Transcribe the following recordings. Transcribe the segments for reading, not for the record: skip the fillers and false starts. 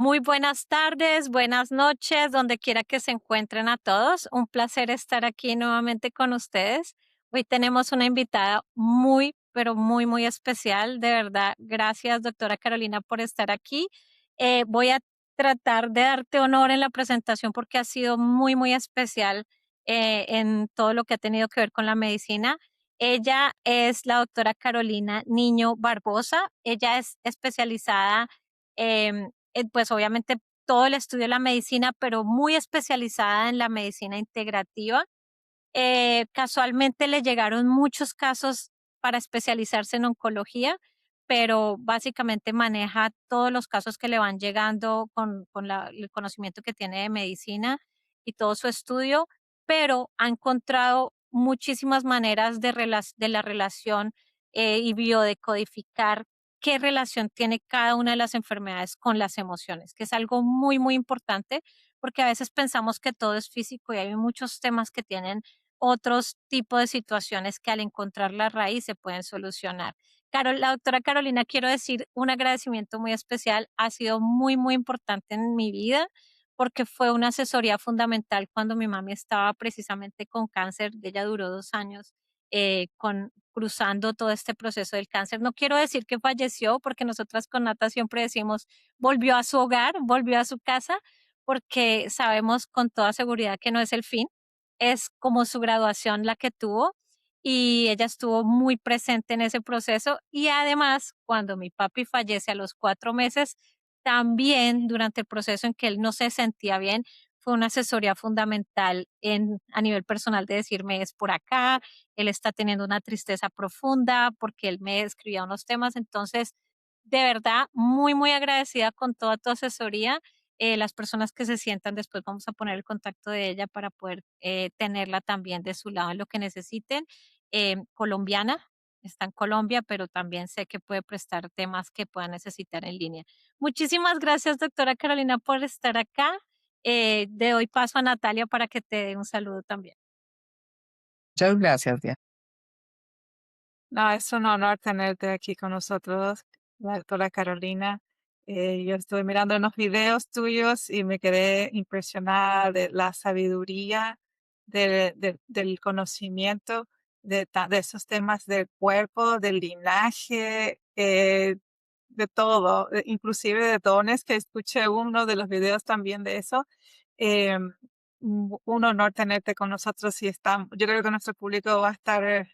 Muy buenas tardes, buenas noches, donde quiera que se encuentren a todos. Un placer estar aquí nuevamente con ustedes. Hoy tenemos una invitada muy, pero muy, muy especial. De verdad, gracias, doctora Carolina, por estar aquí. Voy a tratar de darte honor en la presentación porque ha sido muy, muy especial en todo lo que ha tenido que ver con la medicina. Ella es la doctora Carolina Niño Barbosa. Ella es especializada pues obviamente todo el estudio de la medicina, pero muy especializada en la medicina integrativa. Casualmente le llegaron muchos casos para especializarse en oncología, pero básicamente maneja todos los casos que le van llegando con el conocimiento que tiene de medicina y todo su estudio, pero ha encontrado muchísimas maneras de la relación y biodecodificar qué relación tiene cada una de las enfermedades con las emociones, que es algo muy, muy importante, porque a veces pensamos que todo es físico y hay muchos temas que tienen otros tipos de situaciones que al encontrar la raíz se pueden solucionar. La doctora Carolina, quiero decir un agradecimiento muy especial. Ha sido muy, muy importante en mi vida porque fue una asesoría fundamental cuando mi mami estaba precisamente con cáncer. Ella duró 2 años cruzando todo este proceso del cáncer. No quiero decir que falleció porque nosotras con Nata siempre decimos volvió a su hogar, volvió a su casa, porque sabemos con toda seguridad que no es el fin, es como su graduación la que tuvo y ella estuvo muy presente en ese proceso y además cuando mi papi fallece a los 4 meses, también durante el proceso en que él no se sentía bien, fue una asesoría fundamental a nivel personal de decirme es por acá, él está teniendo una tristeza profunda porque él me escribía unos temas, entonces de verdad muy, muy agradecida con toda tu asesoría. Las personas que se sientan después vamos a poner el contacto de ella para poder tenerla también de su lado en lo que necesiten. Colombiana, está en Colombia, pero también sé que puede prestar temas que puedan necesitar en línea. Muchísimas gracias, doctora Carolina, por estar acá. Doy paso a Natalia para que te dé un saludo también. Muchas gracias, Diana. No, es un honor tenerte aquí con nosotros, la doctora Carolina. Yo estuve mirando unos videos tuyos y me quedé impresionada de la sabiduría, del conocimiento de esos temas del cuerpo, del linaje, de todo, inclusive de dones, que escuché uno de los videos también de eso. Em, un honor tenerte con nosotros y yo creo que nuestro público va a estar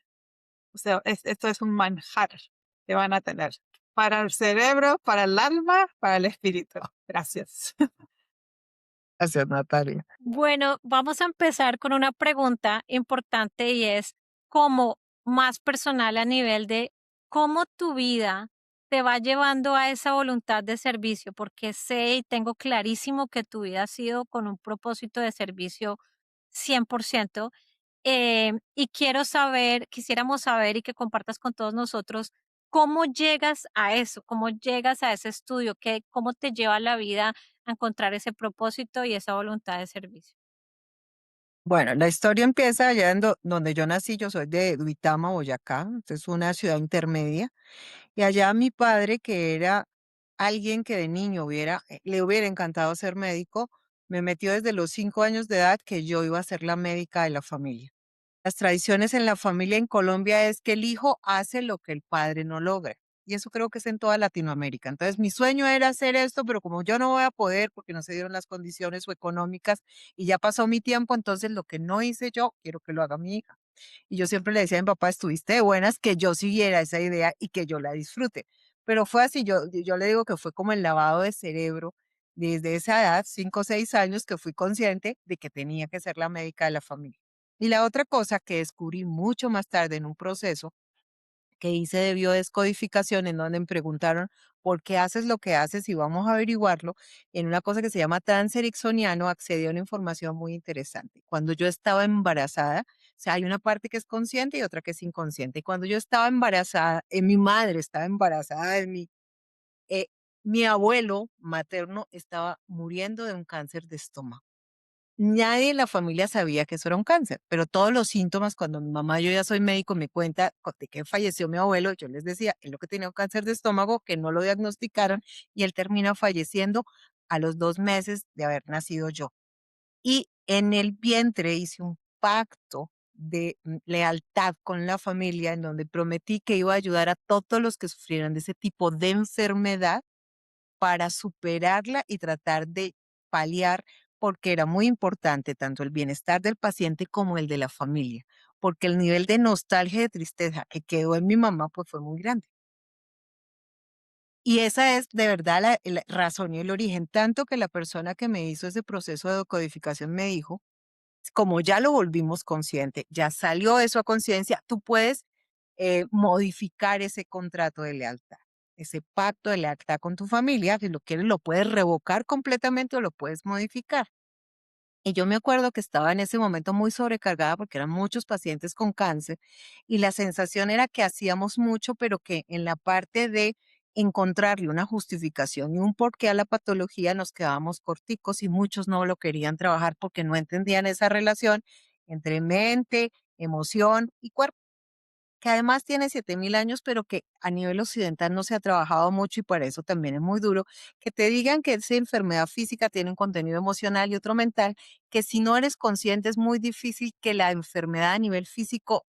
o sea, esto es un manjar que van a tener para el cerebro, para el alma, para el espíritu. Gracias. Gracias, Natalia. Bueno, vamos a empezar con una pregunta importante y es como más personal a nivel de cómo tu vida te va llevando a esa voluntad de servicio, porque sé y tengo clarísimo que tu vida ha sido con un propósito de servicio 100%. Y quisiéramos saber y que compartas con todos nosotros cómo llegas a eso, cómo llegas a ese estudio, cómo te lleva la vida a encontrar ese propósito y esa voluntad de servicio. Bueno, la historia empieza allá donde yo nací. Yo soy de Duitama, Boyacá. Es una ciudad intermedia. Y allá mi padre, que era alguien que de niño le hubiera encantado ser médico, me metió desde los 5 años de edad que yo iba a ser la médica de la familia. Las tradiciones en la familia en Colombia es que el hijo hace lo que el padre no logra. Y eso creo que es en toda Latinoamérica. Entonces, mi sueño era hacer esto, pero como yo no voy a poder porque no se dieron las condiciones o económicas y ya pasó mi tiempo, entonces lo que no hice yo, quiero que lo haga mi hija. Y yo siempre le decía a mi papá, estuviste de buenas que yo siguiera esa idea y que yo la disfrute. Pero fue así, yo le digo que fue como el lavado de cerebro desde esa edad, 5 o 6 años, que fui consciente de que tenía que ser la médica de la familia. Y la otra cosa que descubrí mucho más tarde en un proceso que hice de biodescodificación, en donde me preguntaron por qué haces lo que haces y vamos a averiguarlo, en una cosa que se llama trance ericksoniano, accedí a una información muy interesante. Cuando yo estaba embarazada, o sea, hay una parte que es consciente y otra que es inconsciente. Y cuando yo estaba embarazada, mi madre estaba embarazada de mí, eh, mi abuelo materno estaba muriendo de un cáncer de estómago. Nadie en la familia sabía que eso era un cáncer, pero todos los síntomas, cuando mi mamá, yo ya soy médico, me cuenta de que falleció mi abuelo, yo les decía, él lo que tenía un cáncer de estómago, que no lo diagnosticaron y él termina falleciendo a los 2 meses de haber nacido yo. Y en el vientre hice un pacto de lealtad con la familia en donde prometí que iba a ayudar a todos los que sufrieran de ese tipo de enfermedad para superarla y tratar de paliar, porque era muy importante tanto el bienestar del paciente como el de la familia, porque el nivel de nostalgia y de tristeza que quedó en mi mamá pues fue muy grande. Y esa es de verdad la razón y el origen, tanto que la persona que me hizo ese proceso de decodificación me dijo, como ya lo volvimos consciente, ya salió eso a conciencia, tú puedes modificar ese contrato de lealtad, ese pacto de lealtad con tu familia, si lo quieres lo puedes revocar completamente o lo puedes modificar. Y yo me acuerdo que estaba en ese momento muy sobrecargada porque eran muchos pacientes con cáncer y la sensación era que hacíamos mucho, pero que en la parte de encontrarle una justificación y un porqué a la patología nos quedábamos corticos y muchos no lo querían trabajar porque no entendían esa relación entre mente, emoción y cuerpo, que además tiene 7000 años, pero que a nivel occidental no se ha trabajado mucho y por eso también es muy duro que te digan que esa enfermedad física tiene un contenido emocional y otro mental, que si no eres consciente es muy difícil que la enfermedad a nivel físico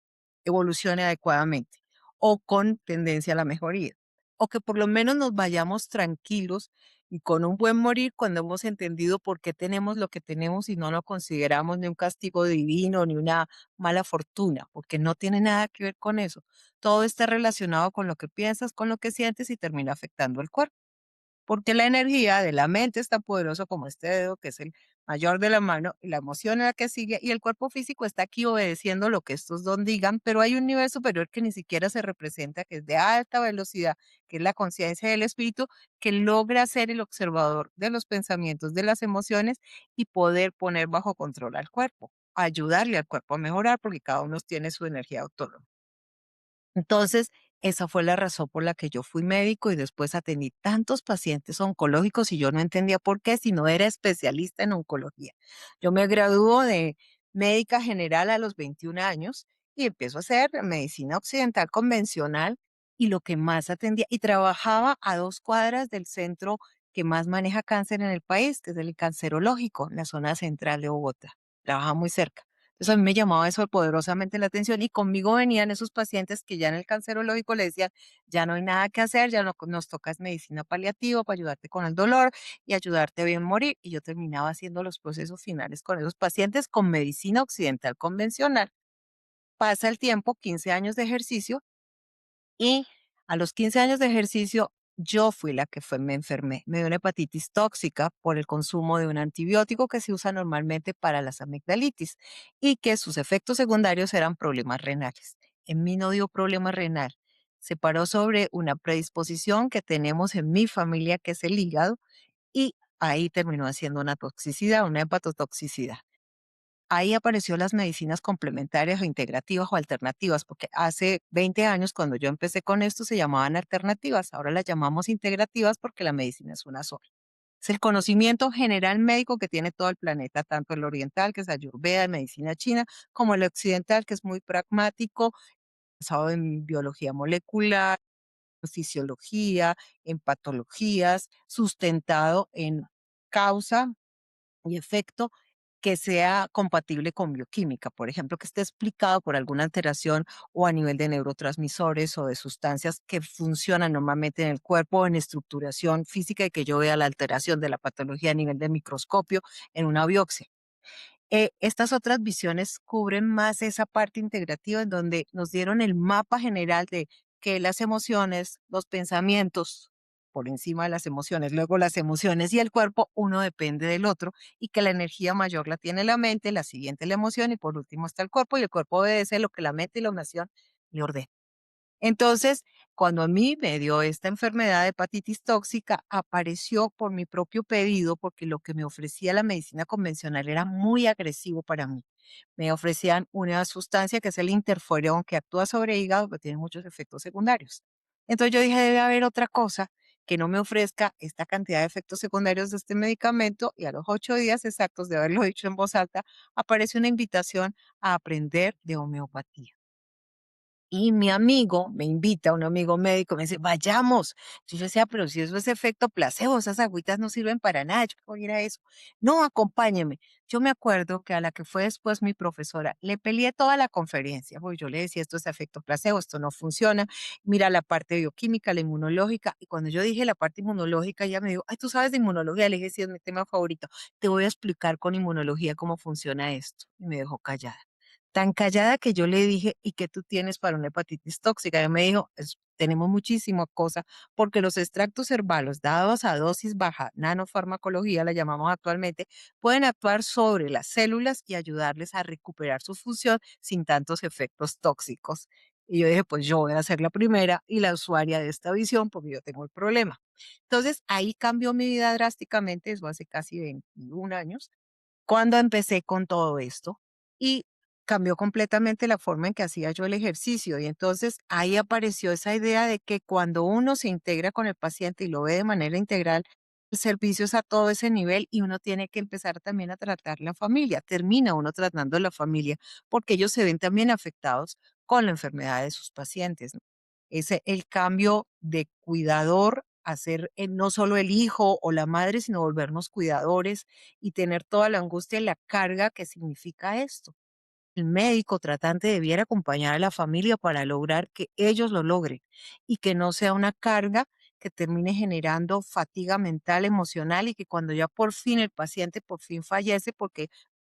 evolucione adecuadamente o con tendencia a la mejoría, o que por lo menos nos vayamos tranquilos y con un buen morir cuando hemos entendido por qué tenemos lo que tenemos y no lo consideramos ni un castigo divino ni una mala fortuna, porque no tiene nada que ver con eso. Todo está relacionado con lo que piensas, con lo que sientes y termina afectando el cuerpo. Porque la energía de la mente es tan poderosa como este dedo, que es el mayor de la mano, y la emoción es la que sigue, y el cuerpo físico está aquí obedeciendo lo que estos dos digan, pero hay un nivel superior que ni siquiera se representa, que es de alta velocidad, que es la conciencia del espíritu, que logra ser el observador de los pensamientos, de las emociones y poder poner bajo control al cuerpo, ayudarle al cuerpo a mejorar, porque cada uno tiene su energía autónoma. Entonces, esa fue la razón por la que yo fui médico y después atendí tantos pacientes oncológicos y yo no entendía por qué si no era especialista en oncología. Yo me graduó de médica general a los 21 años y empiezo a hacer medicina occidental convencional y lo que más atendía y trabajaba a 2 cuadras del centro que más maneja cáncer en el país, que es el cancerológico, en la zona central de Bogotá. Trabaja muy cerca. Entonces a mí me llamaba eso poderosamente la atención y conmigo venían esos pacientes que ya en el cancerológico le decían, ya no hay nada que hacer, ya no, nos toca es medicina paliativa para ayudarte con el dolor y ayudarte a bien morir. Y yo terminaba haciendo los procesos finales con esos pacientes con medicina occidental convencional. Pasa el tiempo, 15 años de ejercicio y a los 15 años de ejercicio, yo fui la que me enfermé. Me dio una hepatitis tóxica por el consumo de un antibiótico que se usa normalmente para las amigdalitis y que sus efectos secundarios eran problemas renales. En mí no dio problema renal. Se paró sobre una predisposición que tenemos en mi familia, que es el hígado, y ahí terminó haciendo una toxicidad, una hepatotoxicidad. Ahí apareció las medicinas complementarias o integrativas o alternativas, porque hace 20 años cuando yo empecé con esto se llamaban alternativas, ahora las llamamos integrativas porque la medicina es una sola. Es el conocimiento general médico que tiene todo el planeta, tanto el oriental, que es Ayurveda, medicina china, como el occidental, que es muy pragmático, basado en biología molecular, fisiología, en patologías, sustentado en causa y efecto que sea compatible con bioquímica, por ejemplo, que esté explicado por alguna alteración o a nivel de neurotransmisores o de sustancias que funcionan normalmente en el cuerpo en estructuración física y que yo vea la alteración de la patología a nivel de microscopio en una biopsia. Estas otras visiones cubren más esa parte integrativa en donde nos dieron el mapa general de que las emociones, los pensamientos, por encima de las emociones, luego las emociones y el cuerpo, uno depende del otro y que la energía mayor la tiene la mente, la siguiente la emoción y por último está el cuerpo y el cuerpo obedece lo que la mente y la emoción le ordenan. Entonces, cuando a mí me dio esta enfermedad de hepatitis tóxica, apareció por mi propio pedido, porque lo que me ofrecía la medicina convencional era muy agresivo para mí. Me ofrecían una sustancia que es el interferón, que actúa sobre hígado, pero tiene muchos efectos secundarios. Entonces yo dije, debe haber otra cosa que no me ofrezca esta cantidad de efectos secundarios de este medicamento y a los 8 días exactos de haberlo dicho en voz alta, aparece una invitación a aprender de homeopatía. Y mi amigo me invita, un amigo médico, me dice, vayamos. Yo decía, pero si eso es efecto placebo, esas agüitas no sirven para nada, yo qué voy a ir a eso. No, acompáñeme. Yo me acuerdo que a la que fue después mi profesora, le peleé toda la conferencia, porque yo le decía, esto es efecto placebo, esto no funciona. Mira la parte bioquímica, la inmunológica. Y cuando yo dije la parte inmunológica, ella me dijo, ay, ¿tú sabes de inmunología? Le dije, sí, es mi tema favorito. Te voy a explicar con inmunología cómo funciona esto. Y me dejó callada. Tan callada que yo le dije, ¿y qué tú tienes para una hepatitis tóxica? Ella me dijo, tenemos muchísima cosa, porque los extractos herbalos dados a dosis baja, nanofarmacología la llamamos actualmente, pueden actuar sobre las células y ayudarles a recuperar su función sin tantos efectos tóxicos. Y yo dije, pues yo voy a ser la primera y la usuaria de esta visión porque yo tengo el problema. Entonces ahí cambió mi vida drásticamente, eso hace casi 21 años cuando empecé con todo esto y cambió completamente la forma en que hacía yo el ejercicio. Y entonces ahí apareció esa idea de que cuando uno se integra con el paciente y lo ve de manera integral, el servicio es a todo ese nivel y uno tiene que empezar también a tratar la familia. Termina uno tratando la familia porque ellos se ven también afectados con la enfermedad de sus pacientes, ¿no? Ese, el cambio de cuidador a ser no solo el hijo o la madre, sino volvernos cuidadores y tener toda la angustia y la carga que significa esto. El médico tratante debiera acompañar a la familia para lograr que ellos lo logren y que no sea una carga que termine generando fatiga mental, emocional y que cuando ya por fin el paciente por fin fallece, porque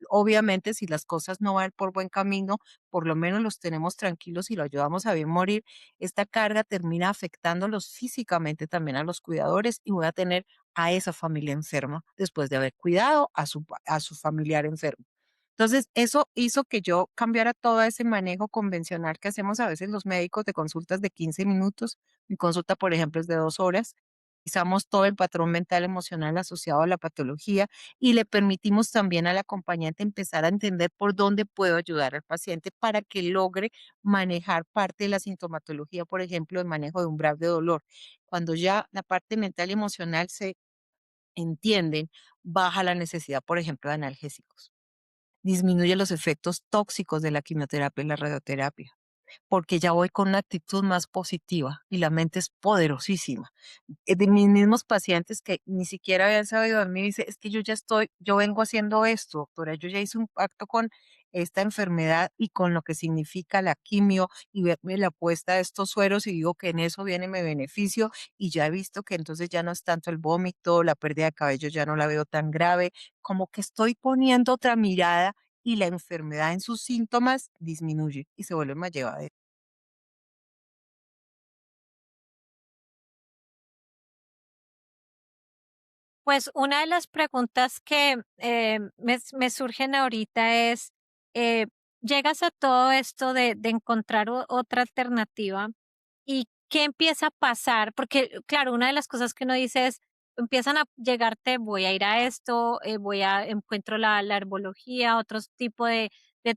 obviamente si las cosas no van por buen camino, por lo menos los tenemos tranquilos y lo ayudamos a bien morir, esta carga termina afectándolos físicamente también a los cuidadores y voy a tener a esa familia enferma después de haber cuidado a su familiar enfermo. Entonces, eso hizo que yo cambiara todo ese manejo convencional que hacemos a veces los médicos de consultas de 15 minutos. Mi consulta, por ejemplo, es de 2 horas. Usamos todo el patrón mental emocional asociado a la patología y le permitimos también al acompañante empezar a entender por dónde puedo ayudar al paciente para que logre manejar parte de la sintomatología, por ejemplo, el manejo de umbral de dolor. Cuando ya la parte mental y emocional se entienden, baja la necesidad, por ejemplo, de analgésicos, disminuye los efectos tóxicos de la quimioterapia y la radioterapia, porque ya voy con una actitud más positiva y la mente es poderosísima. De mis mismos pacientes que ni siquiera habían sabido de mí, dice, es que yo ya estoy, yo vengo haciendo esto, doctora, yo ya hice un pacto con esta enfermedad y con lo que significa la quimio y verme la puesta de estos sueros y digo que en eso viene mi beneficio y ya he visto que entonces ya no es tanto el vómito, la pérdida de cabello ya no la veo tan grave, como que estoy poniendo otra mirada y la enfermedad en sus síntomas disminuye y se vuelve más llevadera. Pues una de las preguntas que me surgen ahorita es, eh, llegas a todo esto de encontrar otra alternativa y qué empieza a pasar, porque claro, una de las cosas que uno dice es, empiezan a llegarte, voy a ir a esto, encuentro la herbología, otros tipo de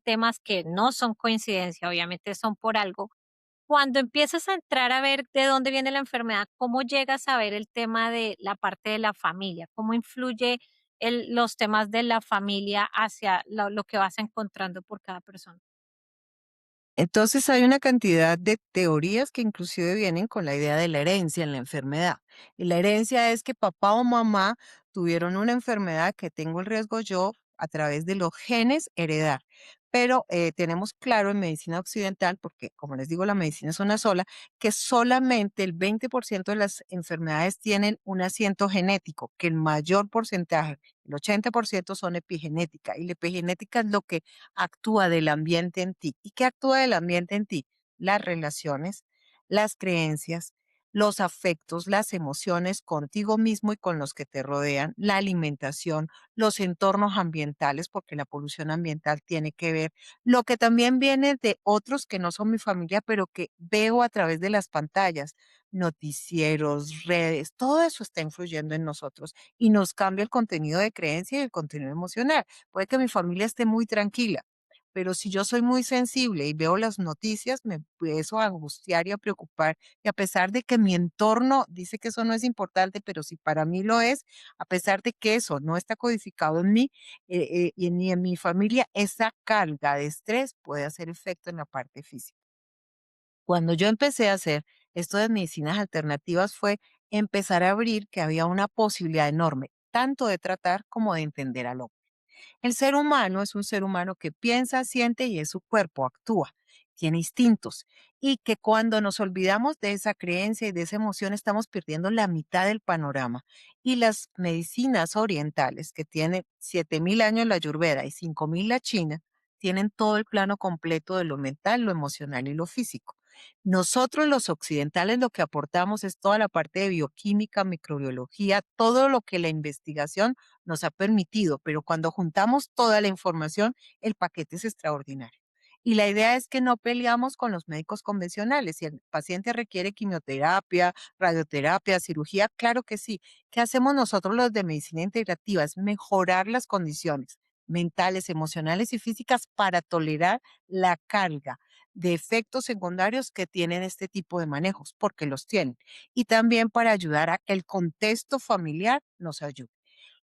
temas que no son coincidencia, obviamente son por algo. Cuando empiezas a entrar a ver de dónde viene la enfermedad, ¿cómo llegas a ver el tema de la parte de la familia? ¿Cómo influye los temas de la familia hacia lo que vas encontrando por cada persona? Entonces hay una cantidad de teorías que inclusive vienen con la idea de la herencia en la enfermedad. Y la herencia es que papá o mamá tuvieron una enfermedad que tengo el riesgo yo a través de los genes heredar. Pero tenemos claro en medicina occidental, porque como les digo, la medicina es una sola, que solamente el 20% de las enfermedades tienen un asiento genético, que el mayor porcentaje, el 80% son epigenética. Y la epigenética es lo que actúa del ambiente en ti. ¿Y qué actúa del ambiente en ti? Las relaciones, las creencias, los afectos, las emociones contigo mismo y con los que te rodean, la alimentación, los entornos ambientales, porque la polución ambiental tiene que ver, lo que también viene de otros que no son mi familia, pero que veo a través de las pantallas, noticieros, redes, todo eso está influyendo en nosotros y nos cambia el contenido de creencia y el contenido emocional. Puede que mi familia esté muy tranquila, pero si yo soy muy sensible y veo las noticias, me empiezo a angustiar y a preocupar. Y a pesar de que mi entorno dice que eso no es importante, pero si para mí lo es, a pesar de que eso no está codificado en mí y ni en mi familia, esa carga de estrés puede hacer efecto en la parte física. Cuando yo empecé a hacer esto de medicinas alternativas fue empezar a abrir que había una posibilidad enorme, tanto de tratar como de entender al hombre. El ser humano es un ser humano que piensa, siente y es su cuerpo, actúa, tiene instintos. Y que cuando nos olvidamos de esa creencia y de esa emoción, estamos perdiendo la mitad del panorama. Y las medicinas orientales, que tienen 7000 años la Ayurveda y 5000 la China, tienen todo el plano completo de lo mental, lo emocional y lo físico. Nosotros los occidentales lo que aportamos es toda la parte de bioquímica, microbiología, todo lo que la investigación nos ha permitido, pero cuando juntamos toda la información, el paquete es extraordinario. Y la idea es que no peleamos con los médicos convencionales. Si el paciente requiere quimioterapia, radioterapia, cirugía, claro que sí. ¿Qué hacemos nosotros los de medicina integrativa? Es mejorar las condiciones mentales, emocionales y físicas para tolerar la carga de efectos secundarios que tienen este tipo de manejos, porque los tienen. Y también para ayudar a que el contexto familiar nos ayude.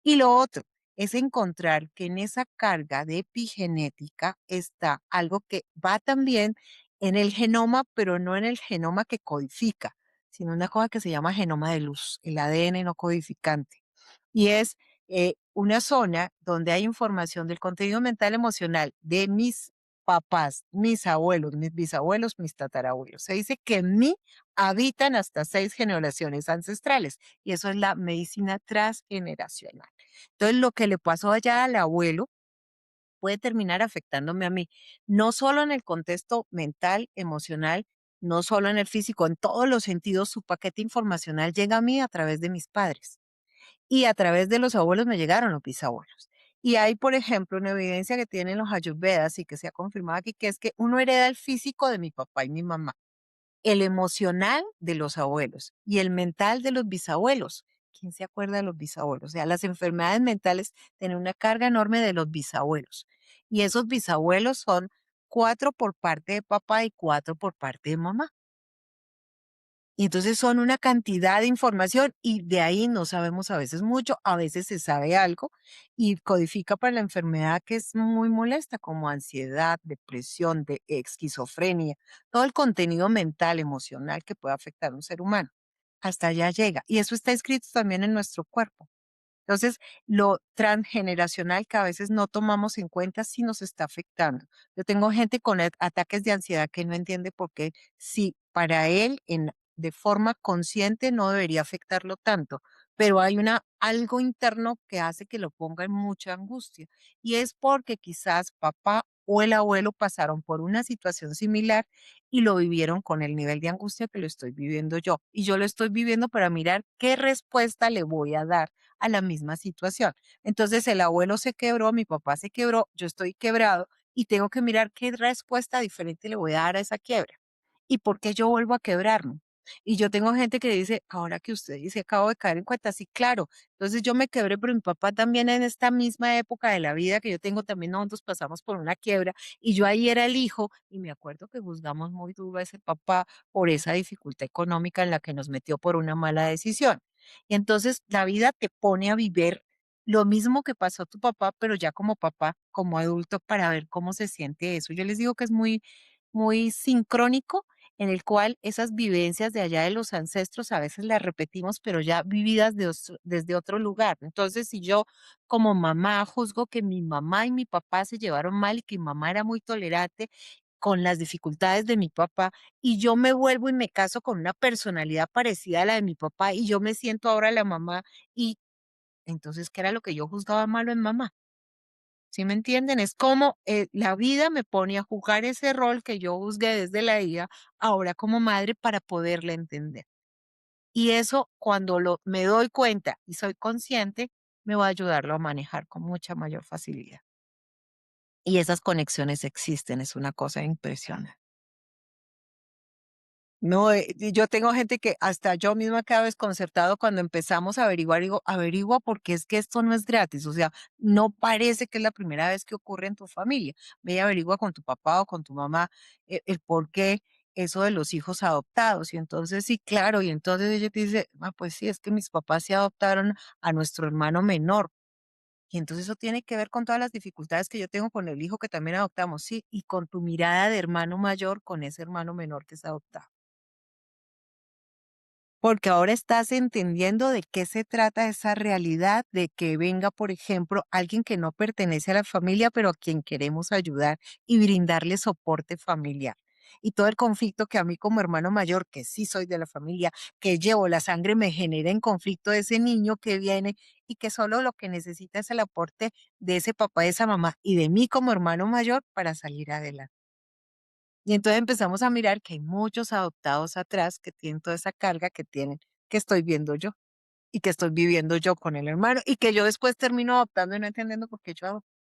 Y lo otro es encontrar que en esa carga de epigenética está algo que va también en el genoma, pero no en el genoma que codifica, sino una cosa que se llama genoma de luz, el ADN no codificante. Y es una zona donde hay información del contenido mental emocional de mis papás, mis abuelos, mis bisabuelos, mis tatarabuelos. Se dice que en mí habitan hasta 6 generaciones ancestrales y eso es la medicina transgeneracional. Entonces, lo que le pasó allá al abuelo puede terminar afectándome a mí, no solo en el contexto mental, emocional, no solo en el físico, en todos los sentidos, su paquete informacional llega a mí a través de mis padres y a través de los abuelos me llegaron los bisabuelos. Y hay, por ejemplo, una evidencia que tienen los ayurvedas y que se ha confirmado aquí, que es que uno hereda el físico de mi papá y mi mamá, el emocional de los abuelos y el mental de los bisabuelos. ¿Quién se acuerda de los bisabuelos? O sea, las enfermedades mentales tienen una carga enorme de los bisabuelos. Y esos bisabuelos son 4 por parte de papá y 4 por parte de mamá. Y entonces son una cantidad de información y de ahí no sabemos a veces mucho, a veces se sabe algo y codifica para la enfermedad que es muy molesta, como ansiedad, depresión, esquizofrenia, todo el contenido mental, emocional que puede afectar a un ser humano. Hasta allá llega. Y eso está escrito también en nuestro cuerpo. Entonces, lo transgeneracional que a veces no tomamos en cuenta sí nos está afectando. Yo tengo gente con ataques de ansiedad que no entiende por qué, si para él de forma consciente no debería afectarlo tanto, pero hay algo interno que hace que lo ponga en mucha angustia. Y es porque quizás papá o el abuelo pasaron por una situación similar y lo vivieron con el nivel de angustia que lo estoy viviendo yo. Y yo lo estoy viviendo para mirar qué respuesta le voy a dar a la misma situación. Entonces el abuelo se quebró, mi papá se quebró, yo estoy quebrado y tengo que mirar qué respuesta diferente le voy a dar a esa quiebra y por qué yo vuelvo a quebrarme. Y yo tengo gente que dice, ahora que usted dice, acabo de caer en cuenta, sí, claro. Entonces yo me quebré, pero mi papá también en esta misma época de la vida que yo tengo, también nosotros pasamos por una quiebra y yo ahí era el hijo y me acuerdo que juzgamos muy duro a ese papá por esa dificultad económica en la que nos metió por una mala decisión. Y entonces la vida te pone a vivir lo mismo que pasó a tu papá, pero ya como papá, como adulto, para ver cómo se siente eso. Yo les digo que es muy sincrónico, en el cual esas vivencias de allá de los ancestros a veces las repetimos, pero ya vividas desde otro lugar. Entonces, si yo como mamá juzgo que mi mamá y mi papá se llevaron mal y que mi mamá era muy tolerante con las dificultades de mi papá, y yo me vuelvo y me caso con una personalidad parecida a la de mi papá, y yo me siento ahora la mamá, y entonces, ¿qué era lo que yo juzgaba malo en mamá? ¿Sí me entienden? Es como la vida me pone a jugar ese rol que yo juzgué desde la vida, ahora como madre, para poderla entender. Y eso, cuando me doy cuenta y soy consciente, me va a ayudarlo a manejar con mucha mayor facilidad. Y esas conexiones existen, es una cosa impresionante. No, y yo tengo gente que hasta yo misma quedo desconcertado cuando empezamos a averiguar, digo, averigua porque es que esto no es gratis, o sea, no parece que es la primera vez que ocurre en tu familia. Ve y averigua con tu papá o con tu mamá el por qué eso de los hijos adoptados. Y entonces sí, claro, y entonces ella te dice, ah, pues sí, es que mis papás se adoptaron a nuestro hermano menor. Y entonces eso tiene que ver con todas las dificultades que yo tengo con el hijo que también adoptamos, sí, y con tu mirada de hermano mayor con ese hermano menor que es adoptado. Porque ahora estás entendiendo de qué se trata esa realidad de que venga, por ejemplo, alguien que no pertenece a la familia, pero a quien queremos ayudar y brindarle soporte familiar. Y todo el conflicto que a mí como hermano mayor, que sí soy de la familia, que llevo la sangre, me genera en conflicto de ese niño que viene y que solo lo que necesita es el aporte de ese papá, de esa mamá y de mí como hermano mayor para salir adelante. Y entonces empezamos a mirar que hay muchos adoptados atrás que tienen toda esa carga que tienen, que estoy viendo yo y que estoy viviendo yo con el hermano y que yo después termino adoptando y no entendiendo por qué yo adopto.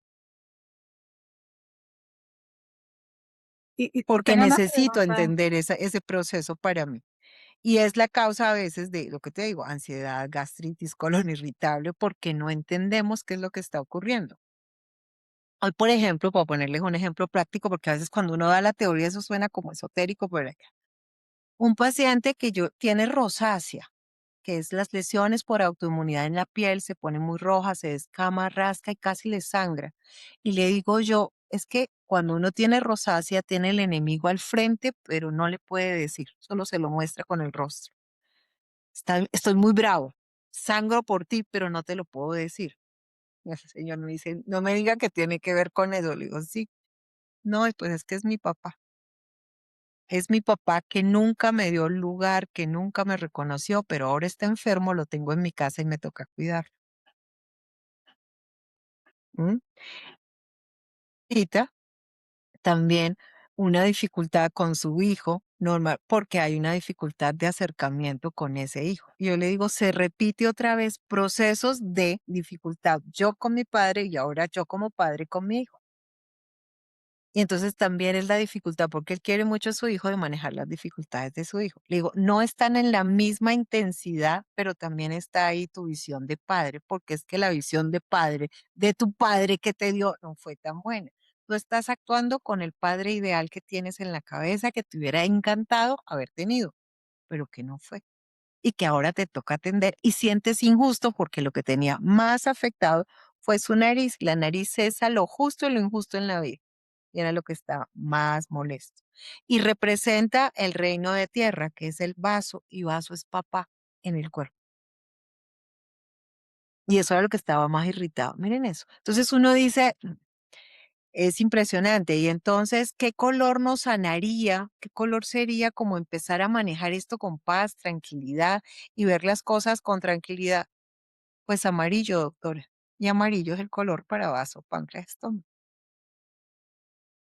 Y Porque tengo una necesito pregunta. entender ese proceso para mí. Y es la causa a veces de lo que te digo, ansiedad, gastritis, colon irritable, porque no entendemos qué es lo que está ocurriendo. Hoy, por ejemplo, para ponerles un ejemplo práctico, porque a veces cuando uno da la teoría eso suena como esotérico, pero un paciente que yo tiene rosácea, que es las lesiones por autoinmunidad en la piel, se pone muy roja, se descama, rasca y casi le sangra. Y le digo yo, es que cuando uno tiene rosácea, tiene el enemigo al frente, pero no le puede decir, solo se lo muestra con el rostro. Estoy muy bravo, sangro por ti, pero no te lo puedo decir. Y el señor me dice, no me diga que tiene que ver con eso. Le digo, sí, no, pues es que es mi papá. Es mi papá que nunca me dio lugar, que nunca me reconoció, pero ahora está enfermo, lo tengo en mi casa y me toca cuidar. ¿M? Ahorita también una dificultad con su hijo, normal, porque hay una dificultad de acercamiento con ese hijo. Y yo le digo, se repite otra vez procesos de dificultad, yo con mi padre y ahora yo como padre con mi hijo. Y entonces también es la dificultad, porque él quiere mucho a su hijo, de manejar las dificultades de su hijo. Le digo, no están en la misma intensidad, pero también está ahí tu visión de padre, porque es que la visión de padre, de tu padre que te dio, no fue tan buena. Tú estás actuando con el padre ideal que tienes en la cabeza, que te hubiera encantado haber tenido, pero que no fue. Y que ahora te toca atender y sientes injusto porque lo que tenía más afectado fue su nariz. La nariz cesa lo justo y lo injusto en la vida y era lo que estaba más molesto. Y representa el reino de tierra, que es el vaso, y vaso es papá en el cuerpo. Y eso era lo que estaba más irritado. Miren eso. Entonces uno dice, es impresionante. Y entonces, ¿qué color nos sanaría? ¿Qué color sería como empezar a manejar esto con paz, tranquilidad y ver las cosas con tranquilidad? Pues amarillo, doctora. Y amarillo es el color para vaso, páncreas, estómago.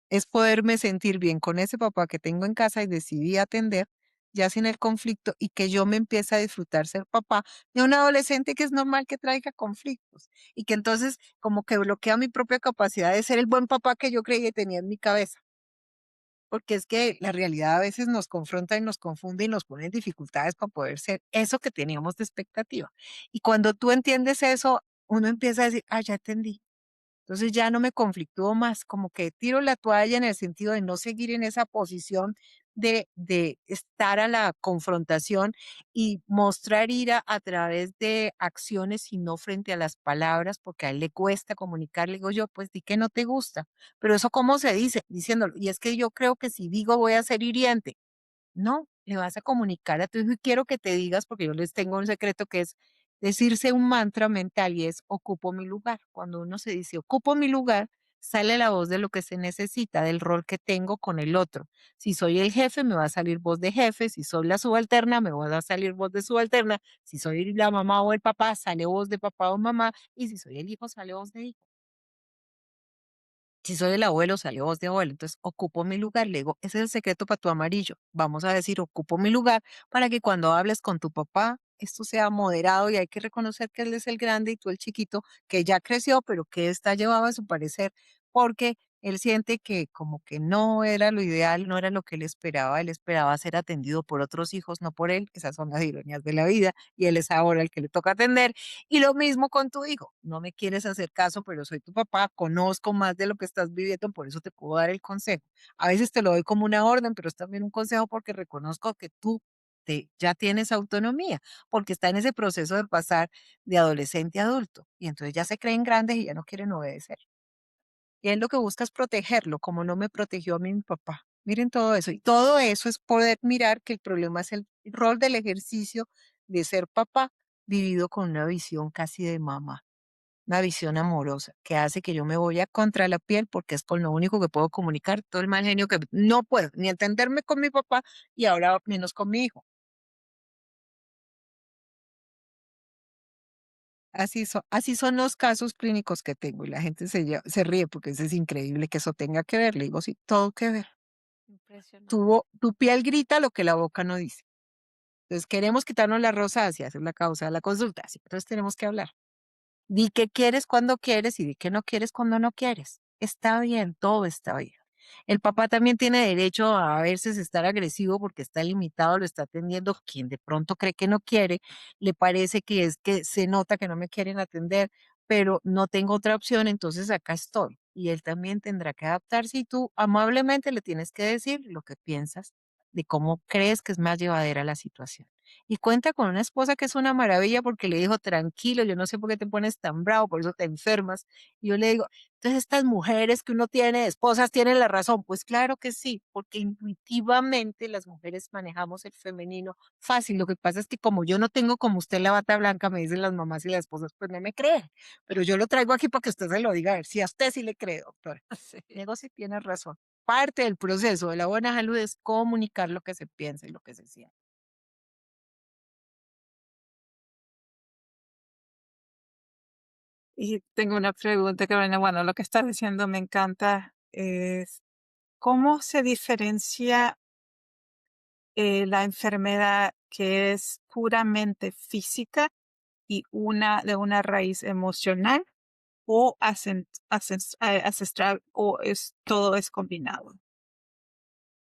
Es poderme sentir bien con ese papá que tengo en casa y decidí atender, ya sin el conflicto, y que yo me empiece a disfrutar ser papá de un adolescente que es normal que traiga conflictos y que entonces como que bloquea mi propia capacidad de ser el buen papá que yo creí que tenía en mi cabeza. Porque es que la realidad a veces nos confronta y nos confunde y nos pone en dificultades para poder ser eso que teníamos de expectativa. Y cuando tú entiendes eso, uno empieza a decir, ah, ya entendí. Entonces ya no me conflictúo más, como que tiro la toalla en el sentido de no seguir en esa posición de estar a la confrontación y mostrar ira a través de acciones y no frente a las palabras, porque a él le cuesta comunicar. Le digo yo, pues di que no te gusta, pero eso cómo se dice, diciéndolo. Y es que yo creo que si digo voy a ser hiriente. No, le vas a comunicar a tu hijo y quiero que te digas, porque yo les tengo un secreto que es decirse un mantra mental y es ocupo mi lugar. Cuando uno se dice ocupo mi lugar, sale la voz de lo que se necesita, del rol que tengo con el otro. Si soy el jefe, me va a salir voz de jefe. Si soy la subalterna, me va a salir voz de subalterna. Si soy la mamá o el papá, sale voz de papá o mamá. Y si soy el hijo, sale voz de hijo. Si soy el abuelo, sale voz de abuelo. Entonces, ocupo mi lugar. Le digo, ese es el secreto para tu amarillo. Vamos a decir, ocupo mi lugar para que cuando hables con tu papá, esto sea moderado y hay que reconocer que él es el grande y tú el chiquito, que ya creció, pero que está llevado a su parecer, porque él siente que como que no era lo ideal, no era lo que él esperaba ser atendido por otros hijos, no por él. Esas son las ironías de la vida y él es ahora el que le toca atender. Y lo mismo con tu hijo. No me quieres hacer caso, pero soy tu papá, conozco más de lo que estás viviendo, por eso te puedo dar el consejo. A veces te lo doy como una orden, pero es también un consejo porque reconozco que tú ya tienes autonomía, porque está en ese proceso de pasar de adolescente a adulto. Y entonces ya se creen grandes y ya no quieren obedecer. Y él lo que busca es protegerlo, como no me protegió a mí mi papá. Miren todo eso. Y todo eso es poder mirar que el problema es el rol del ejercicio de ser papá vivido con una visión casi de mamá, una visión amorosa que hace que yo me voy a contra la piel porque es con lo único que puedo comunicar todo el mal genio que no puedo ni entenderme con mi papá y ahora menos con mi hijo. Así son los casos clínicos que tengo y la gente se ríe porque es increíble que eso tenga que ver. Le digo, sí, todo que ver. Impresionante. Tu piel grita lo que la boca no dice. Entonces queremos quitarnos la rosácea, esa es la causa de la consulta. Sí, entonces tenemos que hablar. Di que quieres cuando quieres y di que no quieres cuando no quieres. Está bien, todo está bien. El papá también tiene derecho a veces estar agresivo porque está limitado, lo está atendiendo. Quien de pronto cree que no quiere, le parece que es que se nota que no me quieren atender, pero no tengo otra opción, entonces acá estoy. Y él también tendrá que adaptarse y tú amablemente le tienes que decir lo que piensas de cómo crees que es más llevadera la situación. Y cuenta con una esposa que es una maravilla porque le dijo, tranquilo, yo no sé por qué te pones tan bravo, por eso te enfermas. Y yo le digo, entonces estas mujeres que uno tiene, de esposas, tienen la razón. Pues claro que sí, porque intuitivamente las mujeres manejamos el femenino fácil. Lo que pasa es que como yo no tengo como usted la bata blanca, me dicen las mamás y las esposas, pues no me creen. Pero yo lo traigo aquí para que usted se lo diga, a ver si a usted sí le cree, doctora. Sí. Diego sí tiene razón. Parte del proceso de la buena salud es comunicar lo que se piensa y lo que se siente. Y tengo una pregunta, Carolina. Bueno, lo que estás diciendo me encanta. Es, ¿cómo se diferencia la enfermedad que es puramente física y una de una raíz emocional o ancestral o es todo es combinado?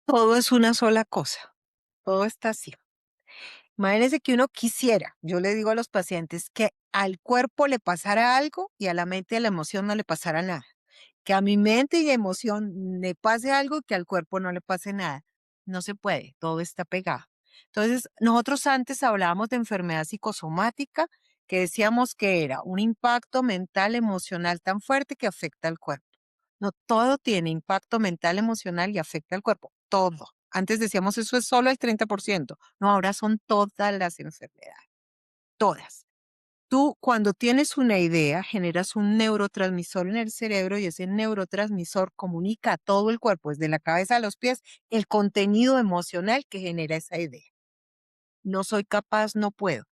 Todo es una sola cosa. Todo está así. Imagínense que uno quisiera, yo le digo a los pacientes, que al cuerpo le pasara algo y a la mente y a la emoción no le pasara nada. Que a mi mente y emoción le pase algo y que al cuerpo no le pase nada. No se puede, todo está pegado. Entonces, nosotros antes hablábamos de enfermedad psicosomática, que decíamos que era un impacto mental, emocional tan fuerte que afecta al cuerpo. No, todo tiene impacto mental, emocional y afecta al cuerpo. Todo. Antes decíamos eso es solo el 30%. No, ahora son todas las enfermedades. Todas. Tú cuando tienes una idea generas un neurotransmisor en el cerebro y ese neurotransmisor comunica a todo el cuerpo, desde la cabeza a los pies, el contenido emocional que genera esa idea. No soy capaz, no puedo.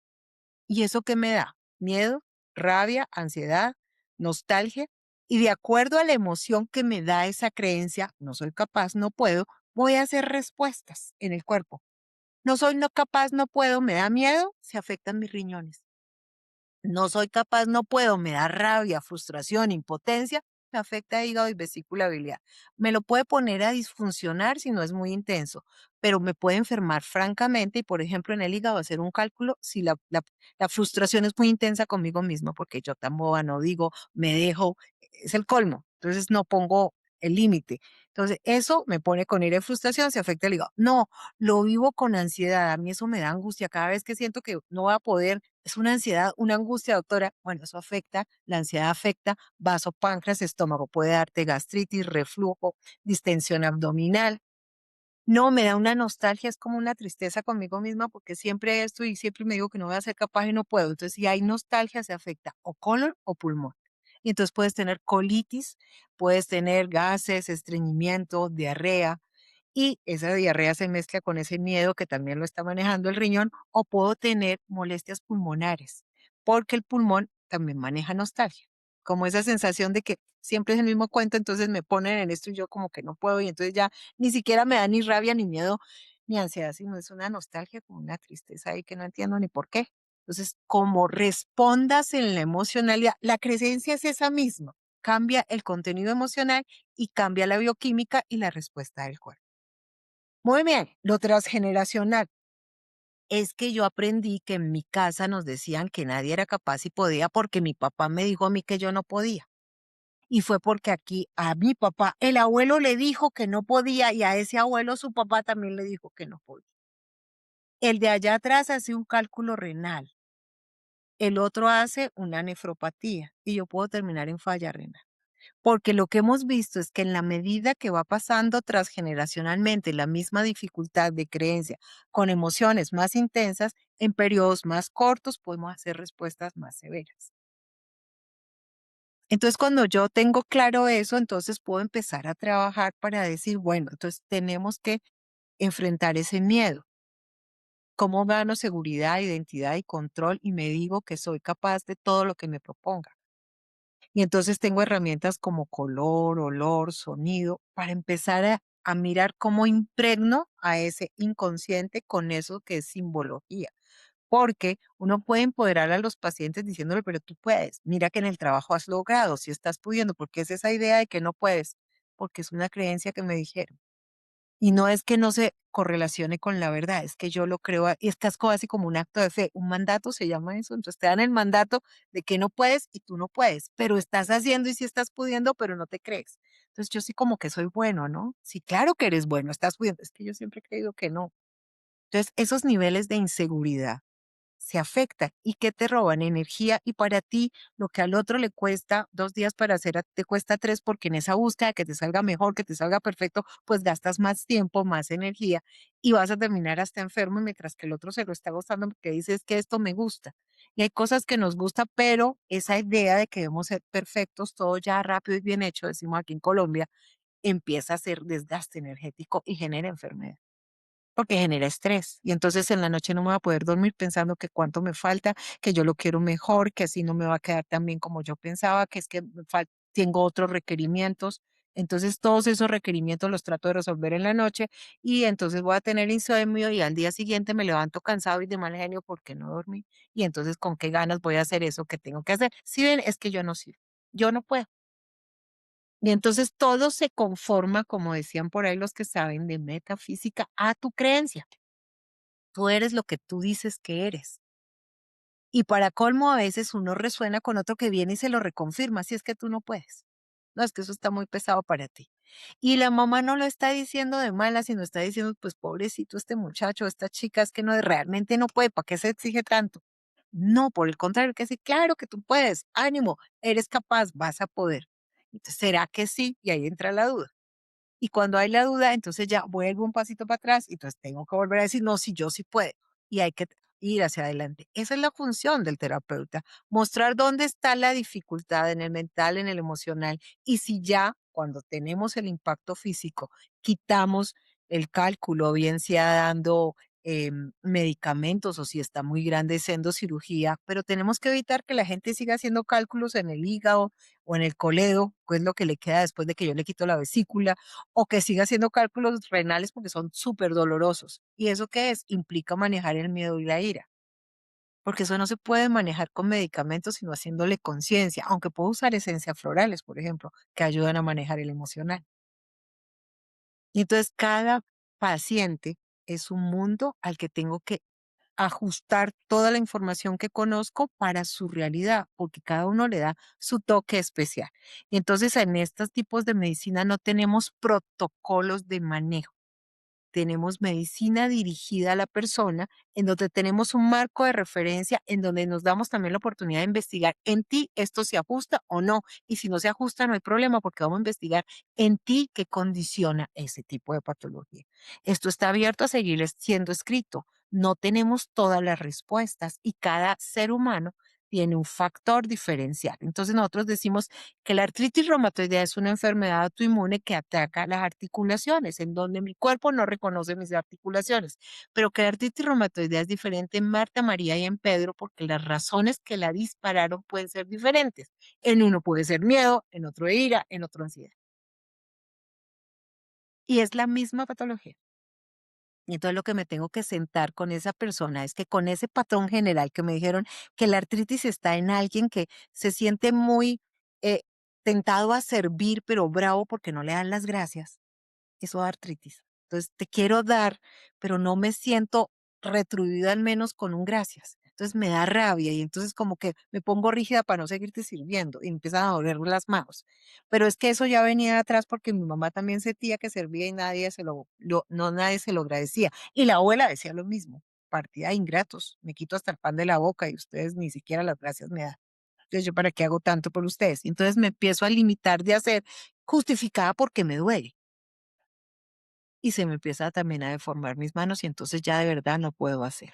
¿Y eso qué me da? Miedo, rabia, ansiedad, nostalgia. Y de acuerdo a la emoción que me da esa creencia, no soy capaz, no puedo, voy a hacer respuestas en el cuerpo. No soy no capaz, no puedo, me da miedo, se afectan mis riñones. No soy capaz, no puedo, me da rabia, frustración, impotencia, me afecta hígado y vesícula biliar. Me lo puede poner a disfuncionar si no es muy intenso, pero me puede enfermar francamente y, por ejemplo, en el hígado hacer un cálculo si la frustración es muy intensa conmigo misma, porque yo tan boba no digo, me dejo, es el colmo. Entonces no pongo el límite. Entonces, eso me pone con ira y frustración, se afecta el hígado. No, lo vivo con ansiedad. A mí eso me da angustia. Cada vez que siento que no voy a poder, es una ansiedad, una angustia, doctora. Bueno, eso afecta, la ansiedad afecta vaso, páncreas, estómago. Puede darte gastritis, reflujo, distensión abdominal. No, me da una nostalgia, es como una tristeza conmigo misma porque siempre esto y siempre me digo que no voy a ser capaz y no puedo. Entonces, si hay nostalgia, se afecta o colon o pulmón. Y entonces puedes tener colitis, puedes tener gases, estreñimiento, diarrea, y esa diarrea se mezcla con ese miedo que también lo está manejando el riñón, o puedo tener molestias pulmonares, porque el pulmón también maneja nostalgia, como esa sensación de que siempre es el mismo cuento, entonces me ponen en esto y yo como que no puedo, y entonces ya ni siquiera me da ni rabia, ni miedo, ni ansiedad, sino es una nostalgia, como una tristeza ahí que no entiendo ni por qué. Entonces, como respondas en la emocionalidad, la creencia es esa misma, cambia el contenido emocional y cambia la bioquímica y la respuesta del cuerpo. Muy bien, lo transgeneracional. Es que yo aprendí que en mi casa nos decían que nadie era capaz y podía porque mi papá me dijo a mí que yo no podía. Y fue porque aquí a mi papá, el abuelo le dijo que no podía y a ese abuelo su papá también le dijo que no podía. El de allá atrás hace un cálculo renal, el otro hace una nefropatía y yo puedo terminar en falla renal. Porque lo que hemos visto es que en la medida que va pasando transgeneracionalmente la misma dificultad de creencia con emociones más intensas, en periodos más cortos podemos hacer respuestas más severas. Entonces, cuando yo tengo claro eso, entonces puedo empezar a trabajar para decir, bueno, entonces tenemos que enfrentar ese miedo. ¿Cómo gano seguridad, identidad y control y me digo que soy capaz de todo lo que me proponga? Y entonces tengo herramientas como color, olor, sonido, para empezar a mirar cómo impregno a ese inconsciente con eso que es simbología. Porque uno puede empoderar a los pacientes diciéndole, pero tú puedes, mira que en el trabajo has logrado, si estás pudiendo, porque es esa idea de que no puedes, porque es una creencia que me dijeron. Y no es que no se correlacione con la verdad, es que yo lo creo, y es casi así como un acto de fe, un mandato se llama eso, entonces te dan el mandato de que no puedes y tú no puedes, pero estás haciendo y sí estás pudiendo, pero no te crees. Entonces yo sí como que soy bueno, ¿no? Sí, claro que eres bueno, estás pudiendo, es que yo siempre he creído que no. Entonces esos niveles de inseguridad se afectan y que te roban energía y para ti lo que al otro le cuesta 2 días para hacer, te cuesta tres porque en esa búsqueda de que te salga mejor, que te salga perfecto, pues gastas más tiempo, más energía y vas a terminar hasta enfermo mientras que el otro se lo está gozando porque dice es que esto me gusta. Y hay cosas que nos gusta, pero esa idea de que debemos ser perfectos, todo ya rápido y bien hecho, decimos aquí en Colombia, empieza a ser desgaste energético y genera enfermedad. Porque genera estrés. Y entonces en la noche no me voy a poder dormir pensando que cuánto me falta, que yo lo quiero mejor, que así no me va a quedar tan bien como yo pensaba, que es que tengo otros requerimientos. Entonces todos esos requerimientos los trato de resolver en la noche y entonces voy a tener insomnio y al día siguiente me levanto cansado y de mal genio porque no dormí. Y entonces con qué ganas voy a hacer eso que tengo que hacer. Si ven, es que yo no sirvo. Yo no puedo. Y entonces todo se conforma, como decían por ahí los que saben de metafísica, a tu creencia. Tú eres lo que tú dices que eres. Y para colmo, a veces uno resuena con otro que viene y se lo reconfirma, si es que tú no puedes. No, es que eso está muy pesado para ti. Y la mamá no lo está diciendo de mala, sino está diciendo, pues pobrecito este muchacho, esta chica, es que no realmente no puede, ¿para qué se exige tanto? No, por el contrario, que sí, claro que tú puedes, ánimo, eres capaz, vas a poder. Entonces, ¿será que sí? Y ahí entra la duda. Y cuando hay la duda, entonces ya vuelvo un pasito para atrás y entonces tengo que volver a decir, no, si yo sí puedo. Y hay que ir hacia adelante. Esa es la función del terapeuta, mostrar dónde está la dificultad en el mental, en el emocional. Y si ya, cuando tenemos el impacto físico, quitamos el cálculo, bien sea dando medicamentos o si está muy grande, siendo cirugía, pero tenemos que evitar que la gente siga haciendo cálculos en el hígado o en el coledo, que es lo que le queda después de que yo le quito la vesícula o que siga haciendo cálculos renales porque son súper dolorosos. ¿Y eso qué es? Implica manejar el miedo y la ira, porque eso no se puede manejar con medicamentos, sino haciéndole conciencia, aunque puedo usar esencias florales, por ejemplo, que ayudan a manejar el emocional. Y entonces cada paciente es un mundo al que tengo que ajustar toda la información que conozco para su realidad, porque cada uno le da su toque especial. Y entonces en estos tipos de medicina no tenemos protocolos de manejo. Tenemos medicina dirigida a la persona, en donde tenemos un marco de referencia, en donde nos damos también la oportunidad de investigar en ti esto se ajusta o no. Y si no se ajusta, no hay problema porque vamos a investigar en ti qué condiciona ese tipo de patología. Esto está abierto a seguir siendo escrito. No tenemos todas las respuestas y cada ser humano tiene un factor diferencial. Entonces nosotros decimos que la artritis reumatoidea es una enfermedad autoinmune que ataca las articulaciones, en donde mi cuerpo no reconoce mis articulaciones, pero que la artritis reumatoidea es diferente en Marta, María y en Pedro porque las razones que la dispararon pueden ser diferentes. En uno puede ser miedo, en otro ira, en otro ansiedad. Y es la misma patología. Y entonces lo que me tengo que sentar con esa persona es que con ese patrón general que me dijeron que la artritis está en alguien que se siente muy eh, tentado a servir, pero bravo porque no le dan las gracias, eso da artritis. Entonces te quiero dar, pero no me siento retribuida al menos con un gracias. Entonces me da rabia y entonces como que me pongo rígida para no seguirte sirviendo y empiezan a doler las manos. Pero es que eso ya venía de atrás porque mi mamá también sentía que servía y nadie se lo, no nadie se lo agradecía. Y la abuela decía lo mismo. partida de ingratos. Me quito hasta el pan de la boca y ustedes ni siquiera las gracias me dan. Entonces, ¿yo para qué hago tanto por ustedes? Entonces me empiezo a limitar de hacer justificada porque me duele. Y se me empieza también a deformar mis manos y entonces ya de verdad no puedo hacer.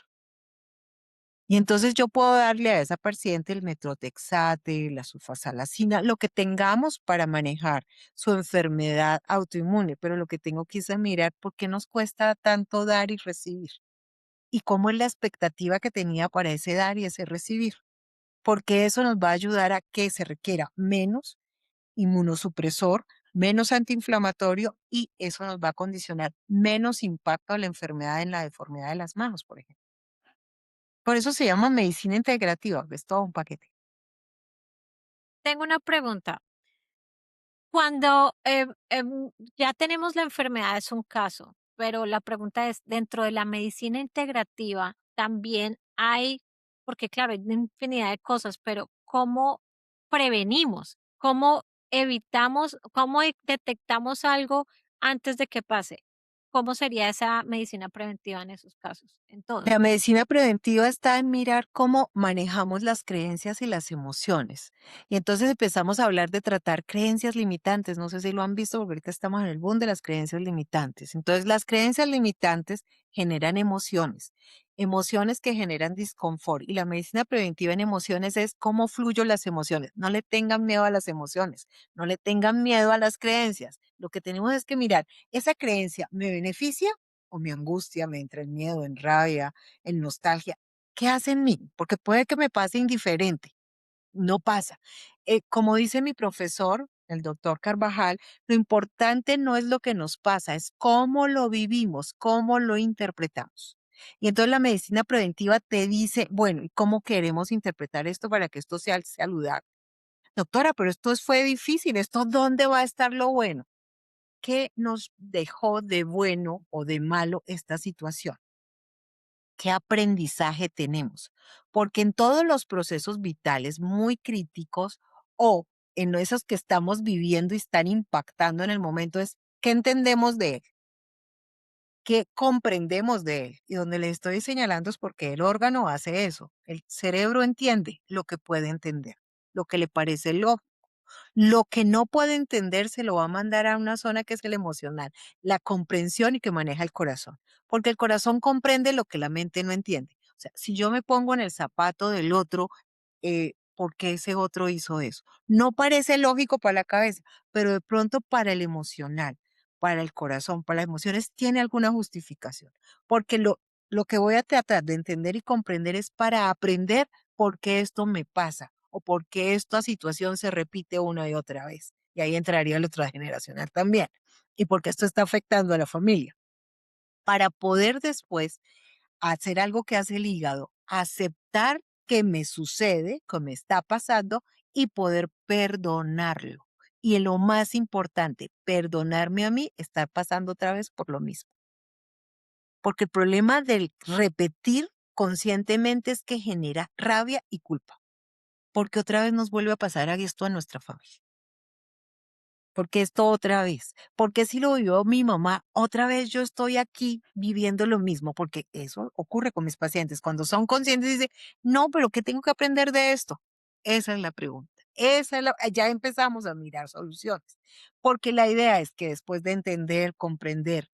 Y entonces yo puedo darle a esa paciente el metrotexate, la sulfasalacina, lo que tengamos para manejar su enfermedad autoinmune, pero lo que tengo que es mirar por qué nos cuesta tanto dar y recibir y cómo es la expectativa que tenía para ese dar y ese recibir, porque eso nos va a ayudar a que se requiera menos inmunosupresor, menos antiinflamatorio y eso nos va a condicionar menos impacto a la enfermedad en la deformidad de las manos, por ejemplo. Por eso se llama medicina integrativa, que es todo un paquete. Tengo una pregunta. Cuando ya tenemos la enfermedad es un caso, pero la pregunta es, dentro de la medicina integrativa también hay, porque claro, hay una infinidad de cosas, pero ¿cómo prevenimos? ¿Cómo evitamos, cómo detectamos algo antes de que pase? ¿Cómo sería esa medicina preventiva en esos casos, en La todos? medicina preventiva está en mirar cómo manejamos las creencias y las emociones. Y entonces empezamos a hablar de tratar creencias limitantes. No sé si lo han visto, porque ahorita estamos en el boom de las creencias limitantes. Entonces, las creencias limitantes generan emociones, emociones que generan disconfort. Y la medicina preventiva en emociones es cómo fluyo las emociones. No le tengan miedo a las emociones, no le tengan miedo a las creencias. Lo que tenemos es que mirar, ¿esa creencia me beneficia o me angustia, me entra el miedo, en rabia, en nostalgia? ¿Qué hace en mí? Porque puede que me pase indiferente, no pasa. Como dice mi profesor, el doctor Carvajal, lo importante no es lo que nos pasa, es cómo lo vivimos, cómo lo interpretamos. Y entonces la medicina preventiva te dice, bueno, ¿y cómo queremos interpretar esto para que esto sea saludable? Doctora, pero fue difícil, ¿esto dónde va a estar lo bueno? ¿Qué nos dejó de bueno o de malo esta situación? ¿Qué aprendizaje tenemos? Porque en todos los procesos vitales muy críticos o en esos que estamos viviendo y están impactando en el momento es qué entendemos de él, qué comprendemos de él. Y donde le estoy señalando es porque el órgano hace eso. El cerebro entiende lo que puede entender, lo que le parece lógico. Lo que no puede entender se lo va a mandar a una zona que es el emocional, la comprensión y que maneja el corazón, porque el corazón comprende lo que la mente no entiende. O sea, si yo me pongo en el zapato del otro, ¿por qué ese otro hizo eso? No parece lógico para la cabeza, pero de pronto para el emocional, para el corazón, para las emociones, tiene alguna justificación, porque lo que voy a tratar de entender y comprender es para aprender por qué esto me pasa o por qué esta situación se repite una y otra vez. Y ahí entraría lo transgeneracional también. Y porque esto está afectando a la familia. Para poder después hacer algo que hace el hígado, aceptar que me sucede, que me está pasando y poder perdonarlo. Y en lo más importante, perdonarme a mí, estar pasando otra vez por lo mismo. Porque el problema del repetir conscientemente es que genera rabia y culpa. Porque otra vez nos vuelve a pasar esto a nuestra familia. Porque esto otra vez, porque si lo vivió mi mamá, otra vez yo estoy aquí viviendo lo mismo, porque eso ocurre con mis pacientes. Cuando son conscientes, dicen, no, pero ¿qué tengo que aprender de esto? Esa es la pregunta. Ya empezamos a mirar soluciones, porque la idea es que después de entender, comprender,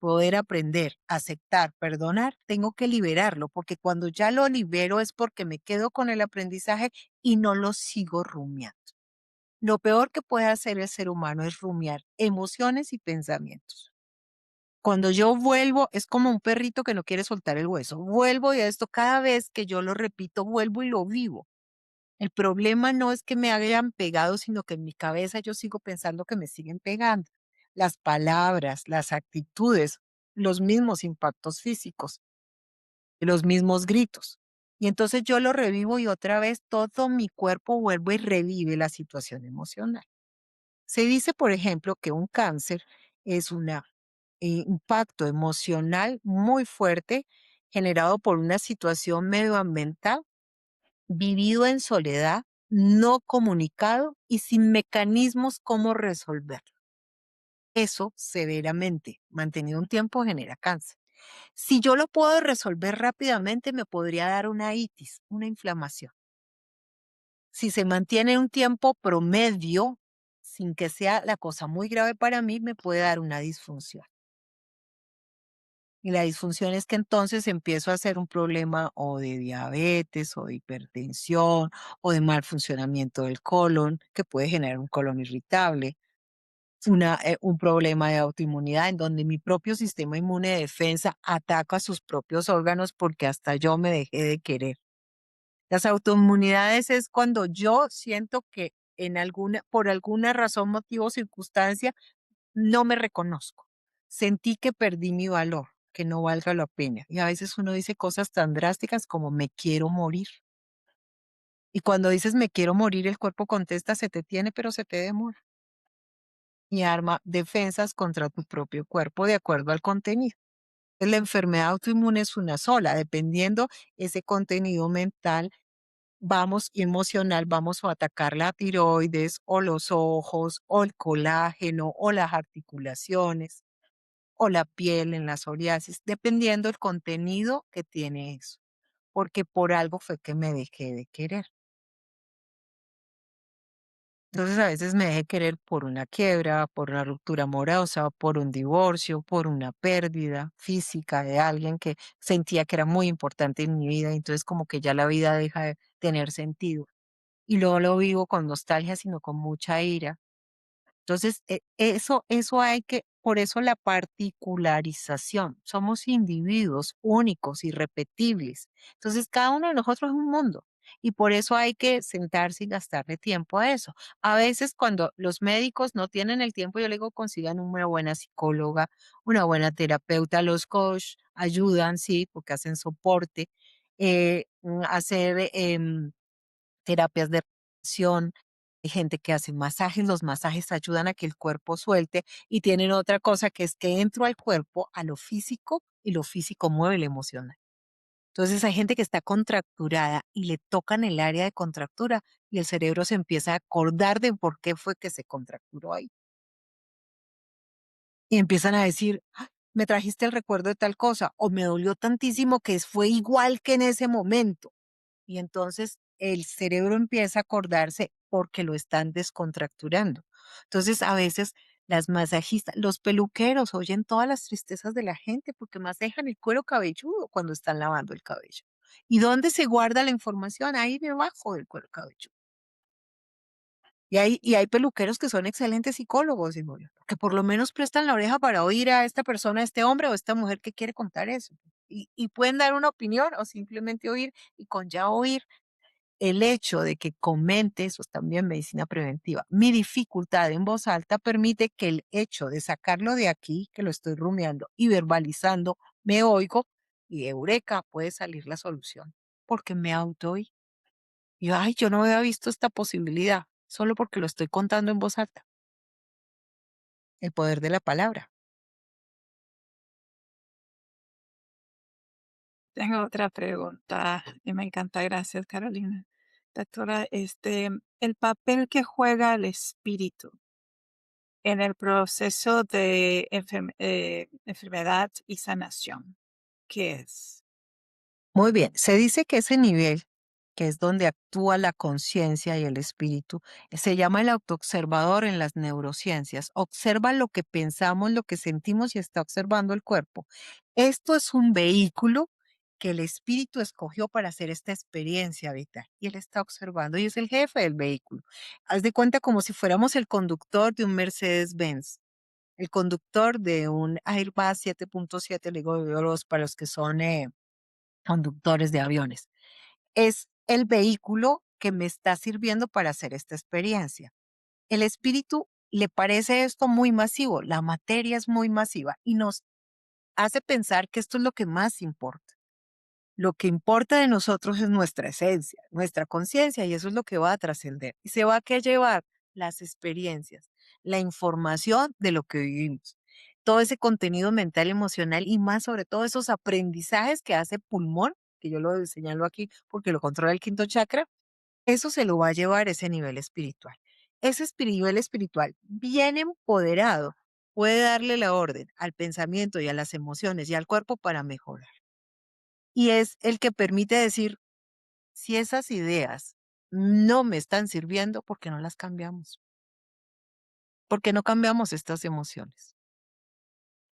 poder aprender, aceptar, perdonar, tengo que liberarlo, porque cuando ya lo libero es porque me quedo con el aprendizaje y no lo sigo rumiando. Lo peor que puede hacer el ser humano es rumiar emociones y pensamientos. Cuando yo vuelvo, es como un perrito que no quiere soltar el hueso. Vuelvo y a esto cada vez que yo lo repito, vuelvo y lo vivo. El problema no es que me hayan pegado, sino que en mi cabeza yo sigo pensando que me siguen pegando. Las palabras, las actitudes, los mismos impactos físicos, los mismos gritos. Y entonces yo lo revivo y otra vez todo mi cuerpo vuelve y revive la situación emocional. Se dice, por ejemplo, que un cáncer es un impacto emocional muy fuerte generado por una situación medioambiental, vivido en soledad, no comunicado y sin mecanismos cómo resolverlo. Eso severamente, mantenido un tiempo, genera cáncer. Si yo lo puedo resolver rápidamente, me podría dar una itis, una inflamación. Si se mantiene un tiempo promedio, sin que sea la cosa muy grave para mí, me puede dar una disfunción. Y la disfunción es que entonces empiezo a hacer un problema o de diabetes o de hipertensión o de mal funcionamiento del colon, que puede generar un colon irritable, un problema de autoinmunidad en donde mi propio sistema inmune de defensa ataca sus propios órganos porque hasta yo me dejé de querer. Las autoinmunidades es cuando yo siento que por alguna razón, motivo o circunstancia, no me reconozco. Sentí que perdí mi valor, que no valga la pena. Y a veces uno dice cosas tan drásticas como me quiero morir. Y cuando dices me quiero morir, el cuerpo contesta, se te tiene, pero se te demora. Y arma defensas contra tu propio cuerpo de acuerdo al contenido. La enfermedad autoinmune es una sola, dependiendo ese contenido mental, vamos y emocional, vamos a atacar la tiroides o los ojos o el colágeno o las articulaciones o la piel en la psoriasis, dependiendo el contenido que tiene eso, porque por algo fue que me dejé de querer. Entonces a veces me dejé querer por una quiebra, por una ruptura amorosa, por un divorcio, por una pérdida física de alguien que sentía que era muy importante en mi vida, y entonces como que ya la vida deja de tener sentido. Y luego lo vivo con nostalgia, sino con mucha ira. Entonces, eso hay que, por eso la particularización. Somos individuos únicos, irrepetibles. Entonces, cada uno de nosotros es un mundo. Y por eso hay que sentarse y gastarle tiempo a eso. A veces cuando los médicos no tienen el tiempo, yo le digo, consigan una buena psicóloga, una buena terapeuta. Los coach ayudan, sí, porque hacen soporte. Hacer terapias de relajación, hay gente que hace masajes, los masajes ayudan a que el cuerpo suelte y tienen otra cosa que es que entro al cuerpo, a lo físico y lo físico mueve lo emocional. Entonces hay gente que está contracturada y le tocan el área de contractura y el cerebro se empieza a acordar de por qué fue que se contracturó ahí. Y empiezan a decir, "Ah, me trajiste el recuerdo de tal cosa o me dolió tantísimo que fue igual que en ese momento". Y entonces el cerebro empieza a acordarse porque lo están descontracturando. Entonces, a veces las masajistas, los peluqueros oyen todas las tristezas de la gente porque masajan el cuero cabelludo cuando están lavando el cabello. ¿Y dónde se guarda la información? Ahí debajo del cuero cabelludo. Y hay peluqueros que son excelentes psicólogos, digo yo, que por lo menos prestan la oreja para oír a esta persona, a este hombre o a esta mujer que quiere contar eso. Y pueden dar una opinión o simplemente oír, y con ya oír el hecho de que comente, eso es también medicina preventiva, mi dificultad en voz alta permite que el hecho de sacarlo de aquí, que lo estoy rumiando y verbalizando, me oigo y eureka, puede salir la solución, porque me autooí. Y yo, ay, yo no había visto esta posibilidad, solo porque lo estoy contando en voz alta. El poder de la palabra. Tengo otra pregunta y me encanta, gracias Carolina. Doctora, el papel que juega el espíritu en el proceso de enfermedad y sanación, ¿qué es? Muy bien, se dice que ese nivel, que es donde actúa la conciencia y el espíritu, se llama el autoobservador en las neurociencias. Observa lo que pensamos, lo que sentimos y está observando el cuerpo. Esto es un vehículo que el espíritu escogió para hacer esta experiencia vital y él está observando y es el jefe del vehículo. Haz de cuenta como si fuéramos el conductor de un Mercedes-Benz, el conductor de un Airbus 7.7, le digo yo para los que son conductores de aviones. Es el vehículo que me está sirviendo para hacer esta experiencia. El espíritu le parece esto muy masivo, la materia es muy masiva y nos hace pensar que esto es lo que más importa. Lo que importa de nosotros es nuestra esencia, nuestra conciencia, y eso es lo que va a trascender. Y se va a que llevar las experiencias, la información de lo que vivimos, todo ese contenido mental, emocional y más sobre todo esos aprendizajes que hace pulmón, que yo lo señalo aquí porque lo controla el quinto chakra, eso se lo va a llevar ese nivel espiritual. Ese nivel espiritual bien empoderado puede darle la orden al pensamiento y a las emociones y al cuerpo para mejorar. Y es el que permite decir, si esas ideas no me están sirviendo, ¿por qué no las cambiamos? ¿Por qué no cambiamos estas emociones?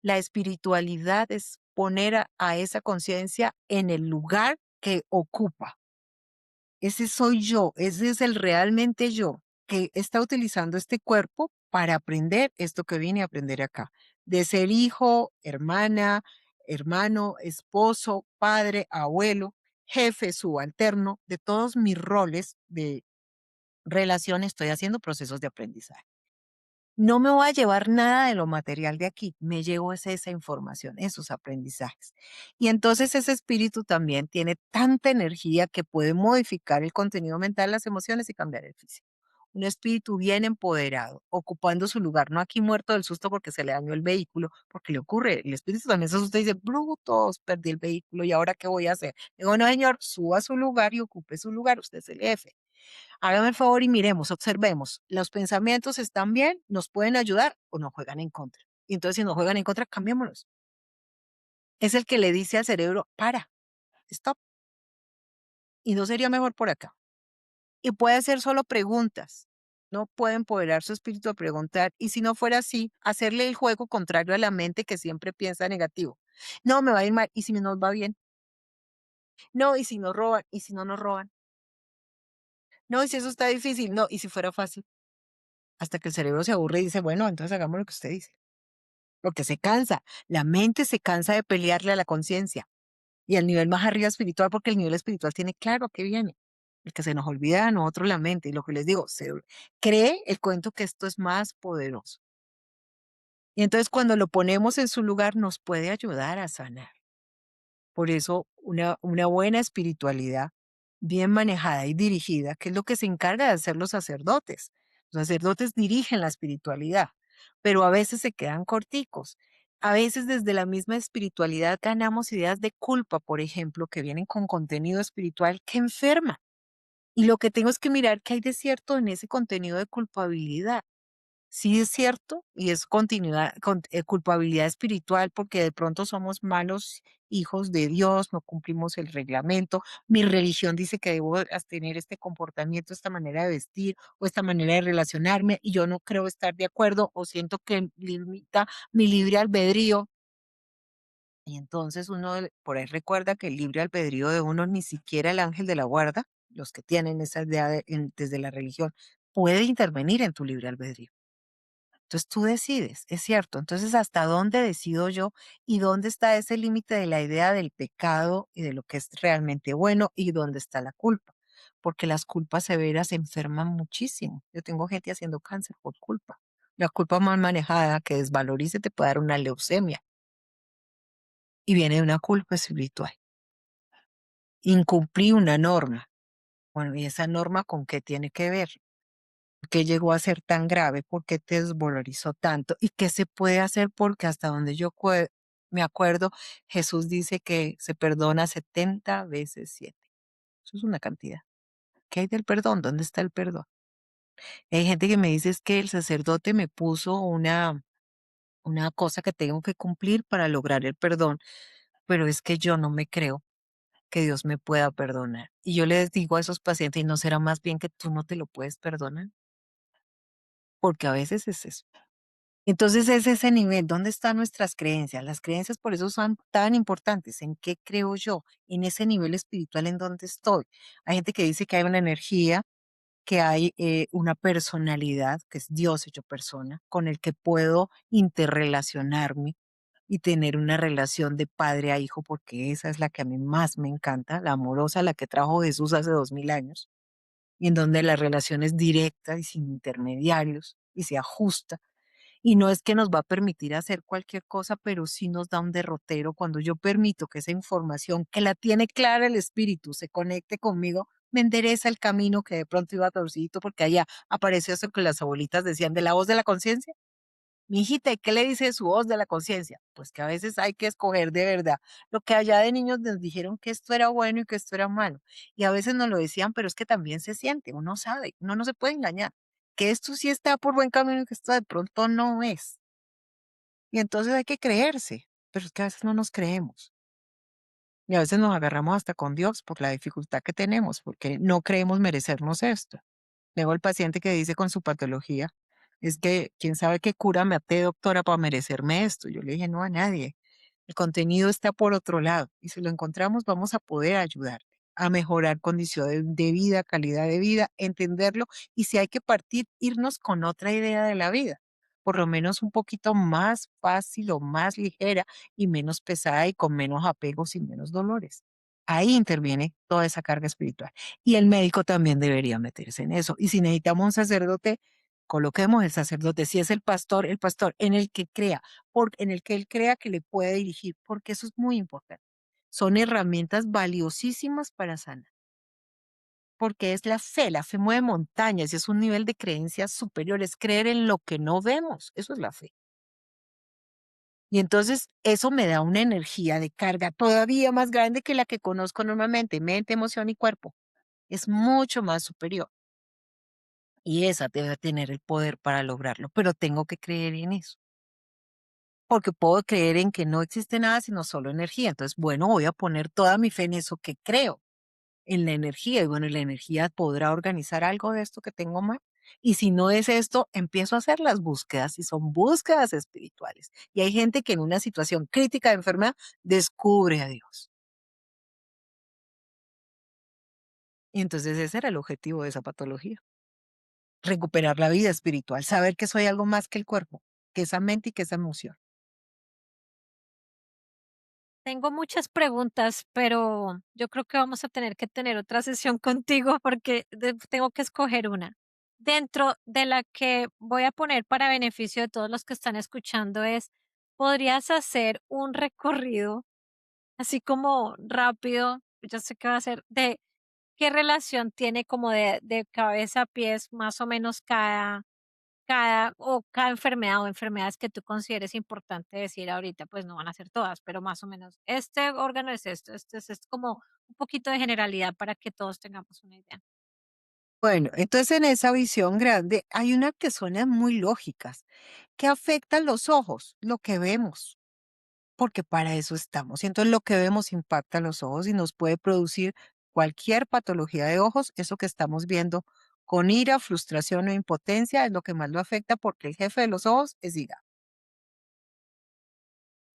La espiritualidad es poner a esa conciencia en el lugar que ocupa. Ese soy yo, ese es el realmente yo, que está utilizando este cuerpo para aprender esto que vine a aprender acá, de ser hijo, hermana, hermano, esposo, padre, abuelo, jefe, subalterno, de todos mis roles de relación estoy haciendo procesos de aprendizaje. No me voy a llevar nada de lo material de aquí, me llevo esa información, esos aprendizajes. Y entonces ese espíritu también tiene tanta energía que puede modificar el contenido mental, las emociones y cambiar el físico. Un espíritu bien empoderado, ocupando su lugar, no aquí muerto del susto porque se le dañó el vehículo, porque le ocurre, el espíritu también se asusta y dice, brutos, perdí el vehículo y ahora qué voy a hacer. Digo, no señor, suba a su lugar y ocupe su lugar, usted es el jefe. Hágame el favor y miremos, observemos. ¿Los pensamientos están bien? ¿Nos pueden ayudar o nos juegan en contra? Y entonces, si nos juegan en contra, cambiémonos. Es el que le dice al cerebro, para, stop. Y no sería mejor por acá. Y puede hacer solo preguntas. No puede empoderar su espíritu a preguntar. Y si no fuera así, hacerle el juego contrario a la mente que siempre piensa negativo. No, me va a ir mal. ¿Y si nos va bien? No, ¿y si nos roban? ¿Y si no nos roban? No, ¿y si eso está difícil? No, ¿y si fuera fácil? Hasta que el cerebro se aburre y dice, bueno, entonces hagamos lo que usted dice. Porque se cansa. La mente se cansa de pelearle a la conciencia. Y al nivel más arriba espiritual, porque el nivel espiritual tiene claro a qué viene. El que se nos olvida a nosotros la mente. Y lo que les digo, se cree el cuento que esto es más poderoso. Y entonces cuando lo ponemos en su lugar, nos puede ayudar a sanar. Por eso una buena espiritualidad bien manejada y dirigida, que es lo que se encarga de hacer los sacerdotes. Los sacerdotes dirigen la espiritualidad, pero a veces se quedan corticos. A veces desde la misma espiritualidad ganamos ideas de culpa, por ejemplo, que vienen con contenido espiritual que enferma. Y lo que tengo es que mirar qué hay de cierto en ese contenido de culpabilidad. Sí es cierto, y es continuidad, culpabilidad espiritual, porque de pronto somos malos hijos de Dios, no cumplimos el reglamento. Mi religión dice que debo tener este comportamiento, esta manera de vestir o esta manera de relacionarme, y yo no creo estar de acuerdo o siento que limita mi libre albedrío. Y entonces uno por ahí recuerda que el libre albedrío de uno ni siquiera el ángel de la guarda, los que tienen esa idea desde la religión, puede intervenir en tu libre albedrío. Entonces tú decides, es cierto. Entonces, ¿hasta dónde decido yo y dónde está ese límite de la idea del pecado y de lo que es realmente bueno y dónde está la culpa? Porque las culpas severas enferman muchísimo. Yo tengo gente haciendo cáncer por culpa. La culpa mal manejada que desvalorice te puede dar una leucemia y viene de una culpa espiritual. Incumplí una norma. Bueno, ¿y esa norma con qué tiene que ver? ¿Qué llegó a ser tan grave? ¿Por qué te desvalorizó tanto? ¿Y qué se puede hacer? Porque hasta donde yo me acuerdo, Jesús dice que se perdona 70 veces 7. Eso es una cantidad. ¿Qué hay del perdón? ¿Dónde está el perdón? Hay gente que me dice es que el sacerdote me puso una cosa que tengo que cumplir para lograr el perdón, pero es que yo no me creo que Dios me pueda perdonar. Y yo les digo a esos pacientes, ¿y no será más bien que tú no te lo puedes perdonar? Porque a veces es eso. Entonces es ese nivel, ¿dónde están nuestras creencias? Las creencias por eso son tan importantes. ¿En qué creo yo? En ese nivel espiritual en donde estoy. Hay gente que dice que hay una energía, que hay una personalidad, que es Dios hecho persona, con el que puedo interrelacionarme y tener una relación de padre a hijo, porque esa es la que a mí más me encanta, la amorosa, la que trajo Jesús hace 2000 años, y en donde la relación es directa y sin intermediarios y se ajusta y no es que nos va a permitir hacer cualquier cosa, pero sí nos da un derrotero cuando yo permito que esa información que la tiene clara el espíritu se conecte conmigo, me endereza el camino que de pronto iba torcidito porque allá apareció eso que las abuelitas decían de la voz de la conciencia. Mi hijita, ¿y qué le dice su voz de la conciencia? Pues que a veces hay que escoger de verdad lo que allá de niños nos dijeron que esto era bueno y que esto era malo. Y a veces nos lo decían, pero es que también se siente, uno sabe, uno no se puede engañar, que esto sí está por buen camino y que esto de pronto no es. Y entonces hay que creerse, pero es que a veces no nos creemos. Y a veces nos agarramos hasta con Dios por la dificultad que tenemos, porque no creemos merecernos esto. Luego el paciente que dice con su patología, es que quién sabe qué cura me até, doctora, para merecerme esto. Yo le dije, no a nadie. El contenido está por otro lado y si lo encontramos vamos a poder ayudar a mejorar condición de vida, calidad de vida, entenderlo y si hay que partir, irnos con otra idea de la vida, por lo menos un poquito más fácil o más ligera y menos pesada y con menos apegos y menos dolores. Ahí interviene toda esa carga espiritual. Y el médico también debería meterse en eso. Y si necesitamos un sacerdote, coloquemos el sacerdote. Si es el pastor en el que crea, en el que él crea que le puede dirigir, porque eso es muy importante. Son herramientas valiosísimas para sanar, porque es la fe mueve montañas y es un nivel de creencias superior, es creer en lo que no vemos, eso es la fe. Y entonces eso me da una energía de carga todavía más grande que la que conozco normalmente, mente, emoción y cuerpo. Es mucho más superior y esa debe tener el poder para lograrlo, pero tengo que creer en eso, porque puedo creer en que no existe nada sino solo energía. Entonces, bueno, voy a poner toda mi fe en eso que creo, en la energía, y bueno, y la energía podrá organizar algo de esto que tengo mal. Y si no es esto, empiezo a hacer las búsquedas y son búsquedas espirituales. Y hay gente que en una situación crítica de enfermedad descubre a Dios. Y entonces ese era el objetivo de esa patología. Recuperar la vida espiritual, saber que soy algo más que el cuerpo, que esa mente y que esa emoción. Tengo muchas preguntas, pero yo creo que vamos a tener que tener otra sesión contigo porque tengo que escoger una. Dentro de la que voy a poner para beneficio de todos los que están escuchando es, ¿podrías hacer un recorrido así como rápido? Yo sé que va a ser de qué relación tiene como de cabeza a pies más o menos cada enfermedad o enfermedades que tú consideres importante decir ahorita, pues no van a ser todas, pero más o menos, este órgano es esto, este es esto, como un poquito de generalidad para que todos tengamos una idea. Bueno, entonces en esa visión grande hay unas que suenan muy lógicas, que afectan los ojos, lo que vemos, porque para eso estamos. Y entonces lo que vemos impacta los ojos y nos puede producir cualquier patología de ojos, eso que estamos viendo con ira, frustración o impotencia es lo que más lo afecta porque el jefe de los ojos es ira.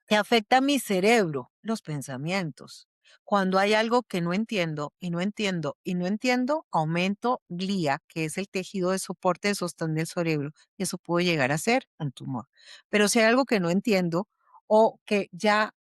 Que afecta a mi cerebro, los pensamientos. Cuando hay algo que no entiendo y no entiendo y no entiendo, aumento glía, que es el tejido de soporte de sostén del cerebro, y eso puede llegar a ser un tumor. Pero si hay algo que no entiendo o que ya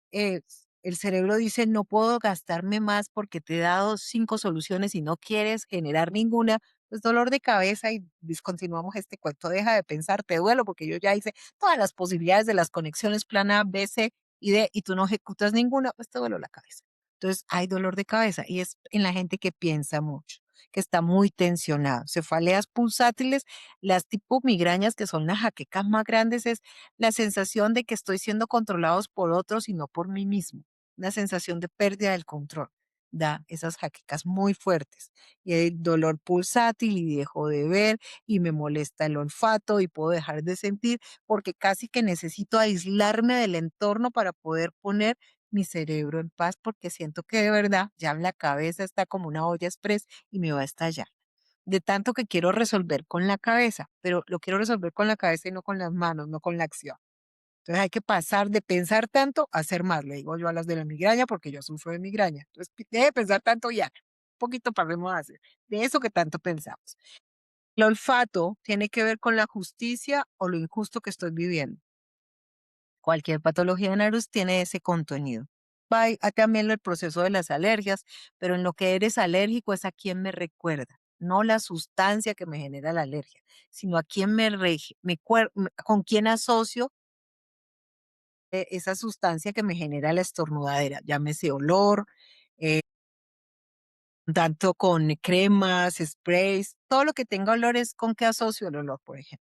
el cerebro dice, no puedo gastarme más porque te he dado 5 soluciones y no quieres generar ninguna, pues dolor de cabeza y discontinuamos este cuento, deja de pensar, te duelo porque yo ya hice todas las posibilidades de las conexiones plan A, B, C y D y tú no ejecutas ninguna, pues te duele la cabeza. Entonces hay dolor de cabeza y es en la gente que piensa mucho, que está muy tensionado. Cefaleas pulsátiles, las tipo migrañas, que son las jaquecas más grandes, es la sensación de que estoy siendo controlados por otros y no por mí mismo. Una sensación de pérdida del control. Da esas jaquecas muy fuertes. Y el dolor pulsátil y dejo de ver y me molesta el olfato y puedo dejar de sentir porque casi que necesito aislarme del entorno para poder poner mi cerebro en paz porque siento que de verdad ya la cabeza está como una olla express y me va a estallar. De tanto que quiero resolver con la cabeza, pero lo quiero resolver con la cabeza y no con las manos, no con la acción. Entonces hay que pasar de pensar tanto a hacer más, le digo yo a las de la migraña porque yo sufro de migraña. Entonces, deje de pensar tanto ya, un poquito paremos a hacer de eso que tanto pensamos. El olfato tiene que ver con la justicia o lo injusto que estoy viviendo. Cualquier patología de Narus tiene ese contenido. También el proceso de las alergias, pero en lo que eres alérgico es a quién me recuerda, no la sustancia que me genera la alergia, sino a quién con quién asocio esa sustancia que me genera la estornudadera, llámese olor, eh, tanto con cremas, sprays, todo lo que tenga olor es con qué asocio el olor, por ejemplo.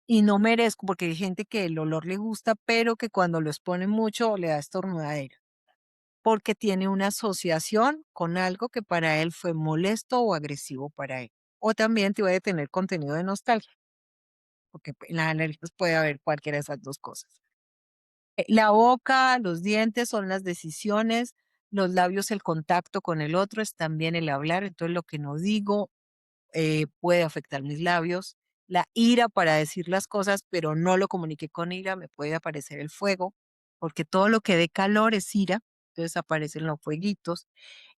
Y no merezco, porque hay gente que el olor le gusta, pero que cuando lo expone mucho le da estornudadera, porque tiene una asociación con algo que para él fue molesto o agresivo para él. O también te puede tener contenido de nostalgia, porque en las alergias puede haber cualquiera de esas dos cosas. La boca, los dientes son las decisiones, los labios, el contacto con el otro es también el hablar, entonces lo que no digo puede afectar mis labios. La ira para decir las cosas, pero no lo comuniqué con ira, me puede aparecer el fuego, porque todo lo que dé calor es ira, entonces aparecen los fueguitos.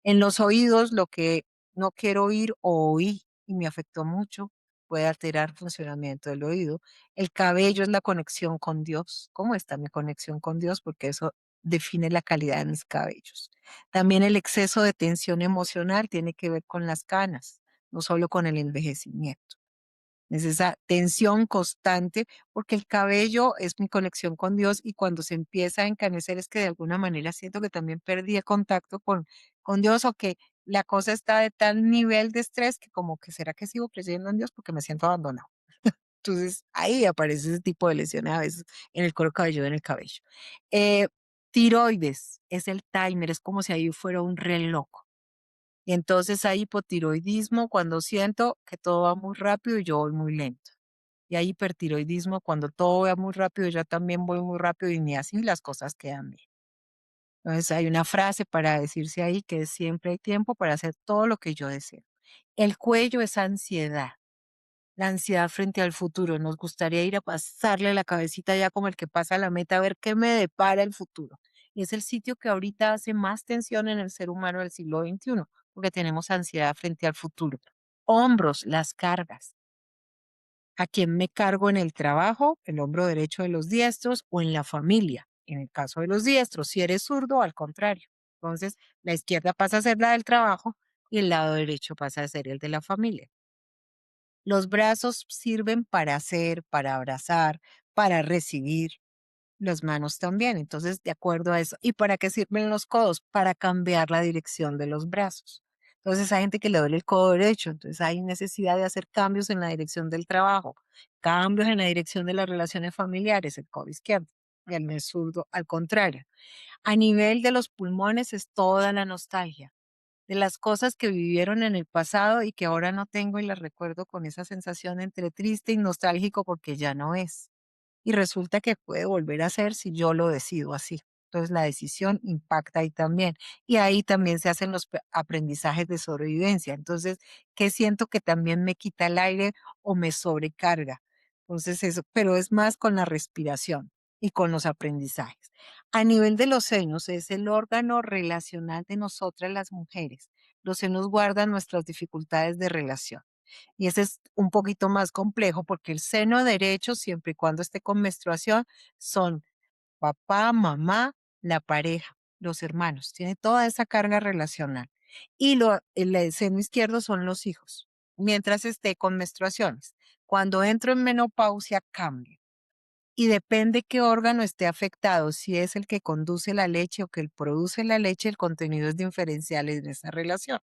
En los oídos, lo que no quiero oír o oí y me afectó mucho, puede alterar el funcionamiento del oído. El cabello es la conexión con Dios. ¿Cómo está mi conexión con Dios? Porque eso define la calidad de mis cabellos. También el exceso de tensión emocional tiene que ver con las canas, no solo con el envejecimiento. Es esa tensión constante, porque el cabello es mi conexión con Dios y cuando se empieza a encanecer es que de alguna manera siento que también perdí el contacto con Dios o que la cosa está de tal nivel de estrés que como que será que sigo creyendo en Dios porque me siento abandonado. Entonces ahí aparece ese tipo de lesiones a veces en el cuero cabelludo, en el cabello. Eh, Tiroides es el timer, es como si ahí fuera un reloj. Y entonces hay hipotiroidismo cuando siento que todo va muy rápido y yo voy muy lento. Y hay hipertiroidismo cuando todo va muy rápido y yo también voy muy rápido y ni así las cosas quedan bien. Entonces hay una frase para decirse ahí que es siempre hay tiempo para hacer todo lo que yo deseo. El cuello es ansiedad, la ansiedad frente al futuro. Nos gustaría ir a pasarle la cabecita ya como el que pasa la meta a ver qué me depara el futuro. Y es el sitio que ahorita hace más tensión en el ser humano del siglo XXI, porque tenemos ansiedad frente al futuro. Hombros, las cargas. ¿A quién me cargo en el trabajo? El hombro derecho de los diestros o en la familia. En el caso de los diestros, si eres zurdo, al contrario. Entonces, la izquierda pasa a ser la del trabajo y el lado derecho pasa a ser el de la familia. Los brazos sirven para hacer, para abrazar, para recibir, las manos también. Entonces, de acuerdo a eso. ¿Y para qué sirven los codos? Para cambiar la dirección de los brazos. Entonces, hay gente que le duele el codo derecho, entonces hay necesidad de hacer cambios en la dirección del trabajo, cambios en la dirección de las relaciones familiares, el codo izquierdo, y el mes zurdo al contrario. A nivel de los pulmones es toda la nostalgia de las cosas que vivieron en el pasado y que ahora no tengo y las recuerdo con esa sensación entre triste y nostálgico porque ya no es. Y resulta que puede volver a ser si yo lo decido así. Entonces la decisión impacta ahí también. Y ahí también se hacen los aprendizajes de sobrevivencia. Entonces, ¿qué siento que también me quita el aire o me sobrecarga? Entonces eso, pero es más con la respiración y con los aprendizajes. A nivel de los senos, es el órgano relacional de nosotras las mujeres. Los senos guardan nuestras dificultades de relación. Y ese es un poquito más complejo porque el seno derecho, siempre y cuando esté con menstruación, son papá, mamá, la pareja, los hermanos. Tiene toda esa carga relacional. Y el seno izquierdo son los hijos, mientras esté con menstruaciones. Cuando entro en menopausia, cambia. Y depende qué órgano esté afectado, si es el que conduce la leche o que el produce la leche, el contenido es diferencial en esa relación.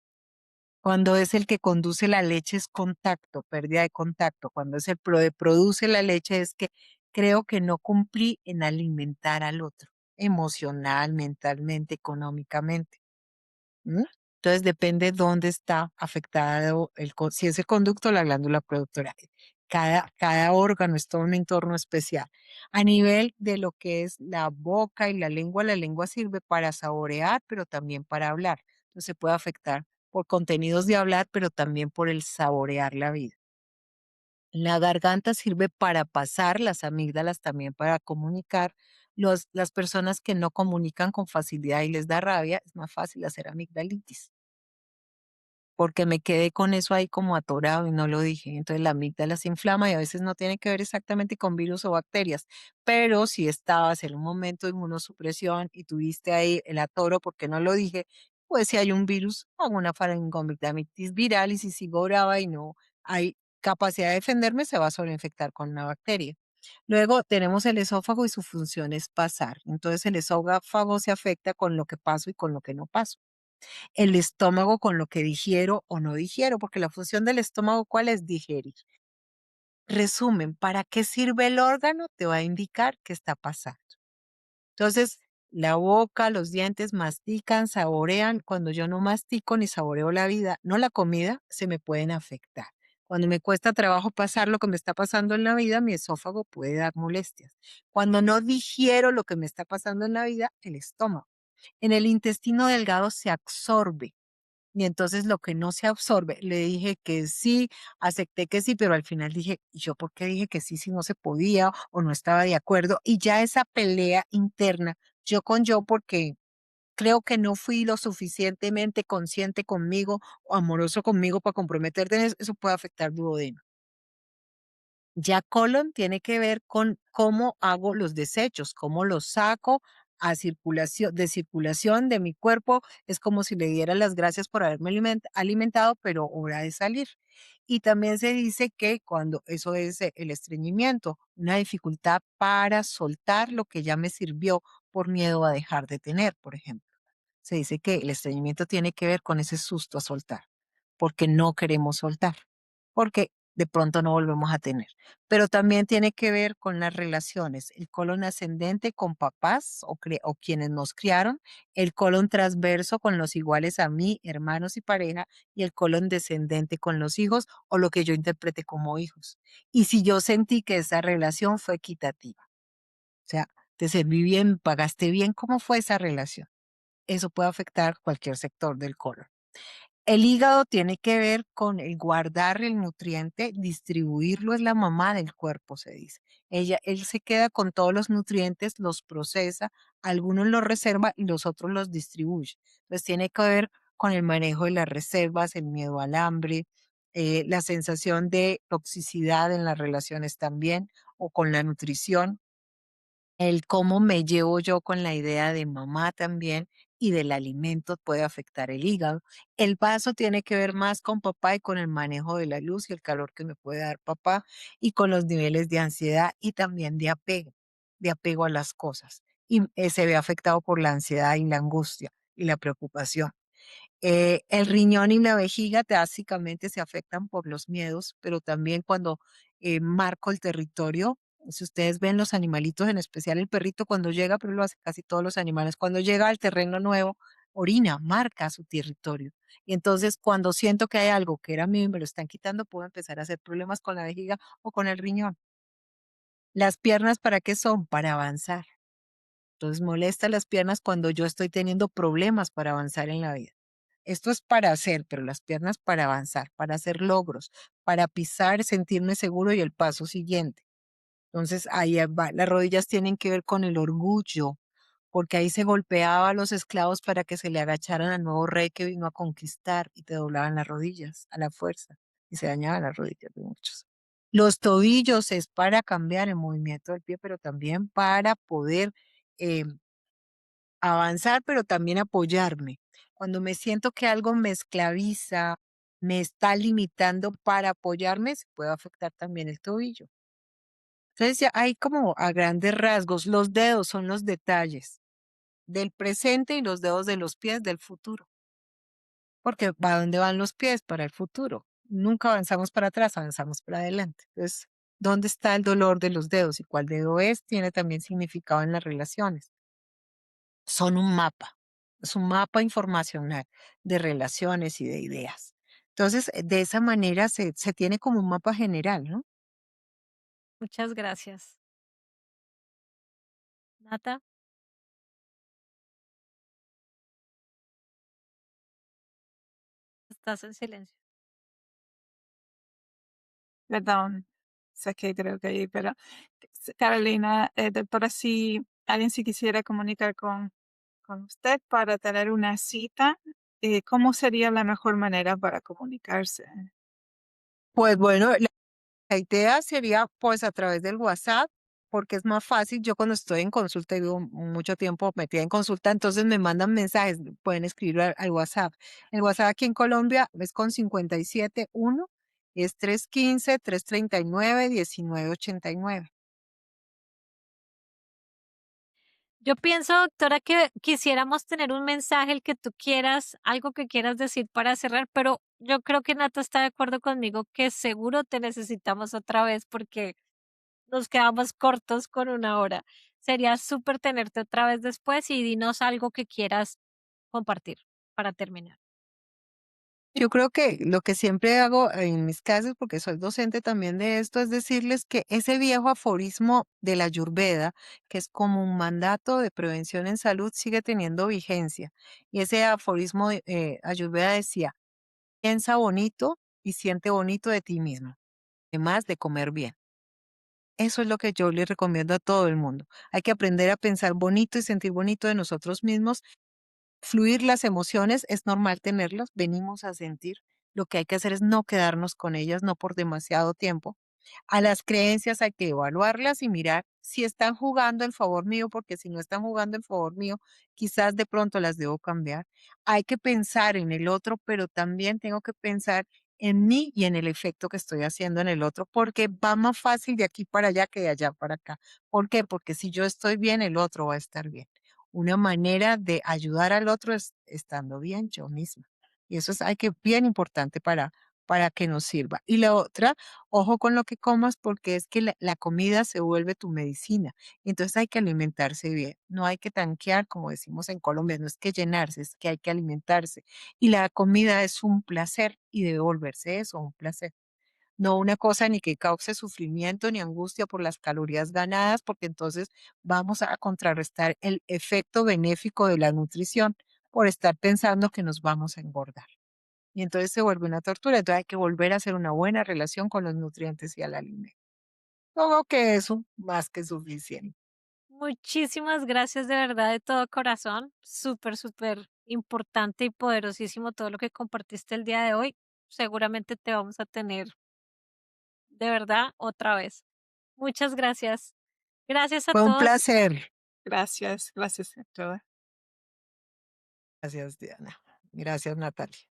Cuando es el que conduce la leche es contacto, pérdida de contacto. Cuando es el produce la leche es que creo que no cumplí en alimentar al otro, emocional, mentalmente, económicamente. ¿M? Entonces depende dónde está afectado si es el conducto o la glándula productora. Cada órgano es todo un entorno especial. A nivel de lo que es la boca y la lengua sirve para saborear, pero también para hablar. Entonces se puede afectar por contenidos de hablar, pero también por el saborear la vida. La garganta sirve para pasar, las amígdalas también para comunicar. Las personas que no comunican con facilidad y les da rabia, es más fácil hacer amigdalitis porque me quedé con eso ahí como atorado y no lo dije. Entonces la amígdala se inflama y a veces no tiene que ver exactamente con virus o bacterias, pero si estabas en un momento de inmunosupresión y tuviste ahí el atoro porque no lo dije, pues si hay un virus o una faringoamigdalitis viral y si sigo brava y no hay capacidad de defenderme, se va a sobreinfectar con una bacteria. Luego tenemos el esófago y su función es pasar. Entonces el esófago se afecta con lo que paso y con lo que no paso el estómago con lo que digiero o no digiero, porque la función del estómago, ¿cuál es? Digerir. Resumen, ¿para qué sirve el órgano? Te va a indicar qué está pasando. Entonces, la boca, los dientes mastican, saborean. Cuando yo no mastico ni saboreo la vida, no la comida, se me pueden afectar. Cuando me cuesta trabajo pasar lo que me está pasando en la vida, mi esófago puede dar molestias. Cuando no digiero lo que me está pasando en la vida, el estómago. En el intestino delgado se absorbe y entonces lo que no se absorbe, le dije que sí, acepté que sí, pero al final dije, ¿y yo por qué dije que sí si no se podía o no estaba de acuerdo? Y ya esa pelea interna, yo con yo, porque creo que no fui lo suficientemente consciente conmigo o amoroso conmigo para comprometerte en eso, eso puede afectar duodeno. Ya colon tiene que ver con cómo hago los desechos, cómo los saco de circulación de mi cuerpo. Es como si le diera las gracias por haberme alimentado, pero hora de salir. Y también se dice que cuando eso es el estreñimiento, una dificultad para soltar lo que ya me sirvió por miedo a dejar de tener, por ejemplo. Se dice que el estreñimiento tiene que ver con ese susto a soltar, porque no queremos soltar, porque de pronto no volvemos a tener. Pero también tiene que ver con las relaciones, el colon ascendente con papás o quienes nos criaron, el colon transverso con los iguales a mí, hermanos y pareja, y el colon descendente con los hijos o lo que yo interprete como hijos. Y si yo sentí que esa relación fue equitativa, o sea, te serví bien, pagaste bien, ¿cómo fue esa relación? Eso puede afectar cualquier sector del colon. El hígado tiene que ver con el guardar el nutriente, distribuirlo, es la mamá del cuerpo, se dice. Él se queda con todos los nutrientes, los procesa, algunos los reserva y los otros los distribuye. Entonces tiene que ver con el manejo de las reservas, el miedo al hambre, la sensación de toxicidad en las relaciones también, o con la nutrición, el cómo me llevo yo con la idea de mamá también y del alimento puede afectar el hígado. El vaso tiene que ver más con papá y con el manejo de la luz y el calor que me puede dar papá y con los niveles de ansiedad y también de apego a las cosas. Y se ve afectado por la ansiedad y la angustia y la preocupación. El riñón y la vejiga básicamente se afectan por los miedos, pero también cuando marco el territorio. Si ustedes ven los animalitos, en especial el perrito cuando llega, pero lo hace casi todos los animales, cuando llega al terreno nuevo, orina, marca su territorio. Y entonces cuando siento que hay algo que era mío y me lo están quitando, puedo empezar a hacer problemas con la vejiga o con el riñón. Las piernas, ¿para qué son? Para avanzar. Entonces molesta las piernas cuando yo estoy teniendo problemas para avanzar en la vida. Esto es para hacer, pero las piernas para avanzar, para hacer logros, para pisar, sentirme seguro y el paso siguiente. Entonces ahí va. Las rodillas tienen que ver con el orgullo, porque ahí se golpeaba a los esclavos para que se le agacharan al nuevo rey que vino a conquistar y te doblaban las rodillas a la fuerza y se dañaban las rodillas de muchos. Los tobillos es para cambiar el movimiento del pie, pero también para poder eh, avanzar, pero también apoyarme. Cuando me siento que algo me esclaviza, me está limitando para apoyarme, se puede afectar también el tobillo. Entonces ya hay como a grandes rasgos, los dedos son los detalles del presente y los dedos de los pies del futuro, porque ¿para dónde van los pies? Para el futuro. Nunca avanzamos para atrás, avanzamos para adelante. Entonces, ¿dónde está el dolor de los dedos y cuál dedo es? Tiene también significado en las relaciones. Son un mapa, es un mapa informacional de relaciones y de ideas. Entonces, de esa manera se tiene como un mapa general, ¿no? Muchas gracias. Nata, estás en silencio. Perdón, sé que creo que ahí, pero Carolina, doctora, si alguien se quisiera comunicar con usted para tener una cita, ¿cómo sería la mejor manera para comunicarse? Pues bueno, la idea sería pues a través del WhatsApp, porque es más fácil. Yo cuando estoy en consulta y vivo mucho tiempo metida en consulta, entonces me mandan mensajes, pueden escribir al WhatsApp. El WhatsApp aquí en Colombia es con 571, es 315-339-1989. Yo pienso, doctora, que quisiéramos tener un mensaje, el que tú quieras, algo que quieras decir para cerrar, pero yo creo que Nata está de acuerdo conmigo que seguro te necesitamos otra vez porque nos quedamos cortos con una hora. Sería súper tenerte otra vez después y dinos algo que quieras compartir para terminar. Yo creo que lo que siempre hago en mis clases, porque soy docente también de esto, es decirles que ese viejo aforismo de la Ayurveda, que es como un mandato de prevención en salud, sigue teniendo vigencia. Y ese aforismo Ayurveda decía, piensa bonito y siente bonito de ti mismo, además de comer bien. Eso es lo que yo le recomiendo a todo el mundo. Hay que aprender a pensar bonito y sentir bonito de nosotros mismos. Fluir las emociones, es normal tenerlas, venimos a sentir. Lo que hay que hacer es no quedarnos con ellas, no por demasiado tiempo. A las creencias hay que evaluarlas y mirar si están jugando en favor mío, porque si no están jugando en favor mío, quizás de pronto las debo cambiar. Hay que pensar en el otro, pero también tengo que pensar en mí y en el efecto que estoy haciendo en el otro, porque va más fácil de aquí para allá que de allá para acá. ¿Por qué? Porque si yo estoy bien, el otro va a estar bien. Una manera de ayudar al otro es estando bien yo misma. Y eso es hay que bien importante para que nos sirva. Y la otra, ojo con lo que comas, porque es que la comida se vuelve tu medicina. Entonces hay que alimentarse bien. No hay que tanquear, como decimos en Colombia, no es que llenarse, es que hay que alimentarse. Y la comida es un placer y debe volverse eso, un placer. No una cosa ni que cause sufrimiento ni angustia por las calorías ganadas, porque entonces vamos a contrarrestar el efecto benéfico de la nutrición por estar pensando que nos vamos a engordar. Y entonces se vuelve una tortura. Entonces hay que volver a hacer una buena relación con los nutrientes y al alimento. Todo que eso, más que suficiente. Muchísimas gracias de verdad de todo corazón. Súper, súper importante y poderosísimo todo lo que compartiste el día de hoy. Seguramente te vamos a tener de verdad otra vez. Muchas gracias. Gracias a Fue un todos. placer. Gracias, gracias a todos. Gracias, Diana. Gracias, Natalia.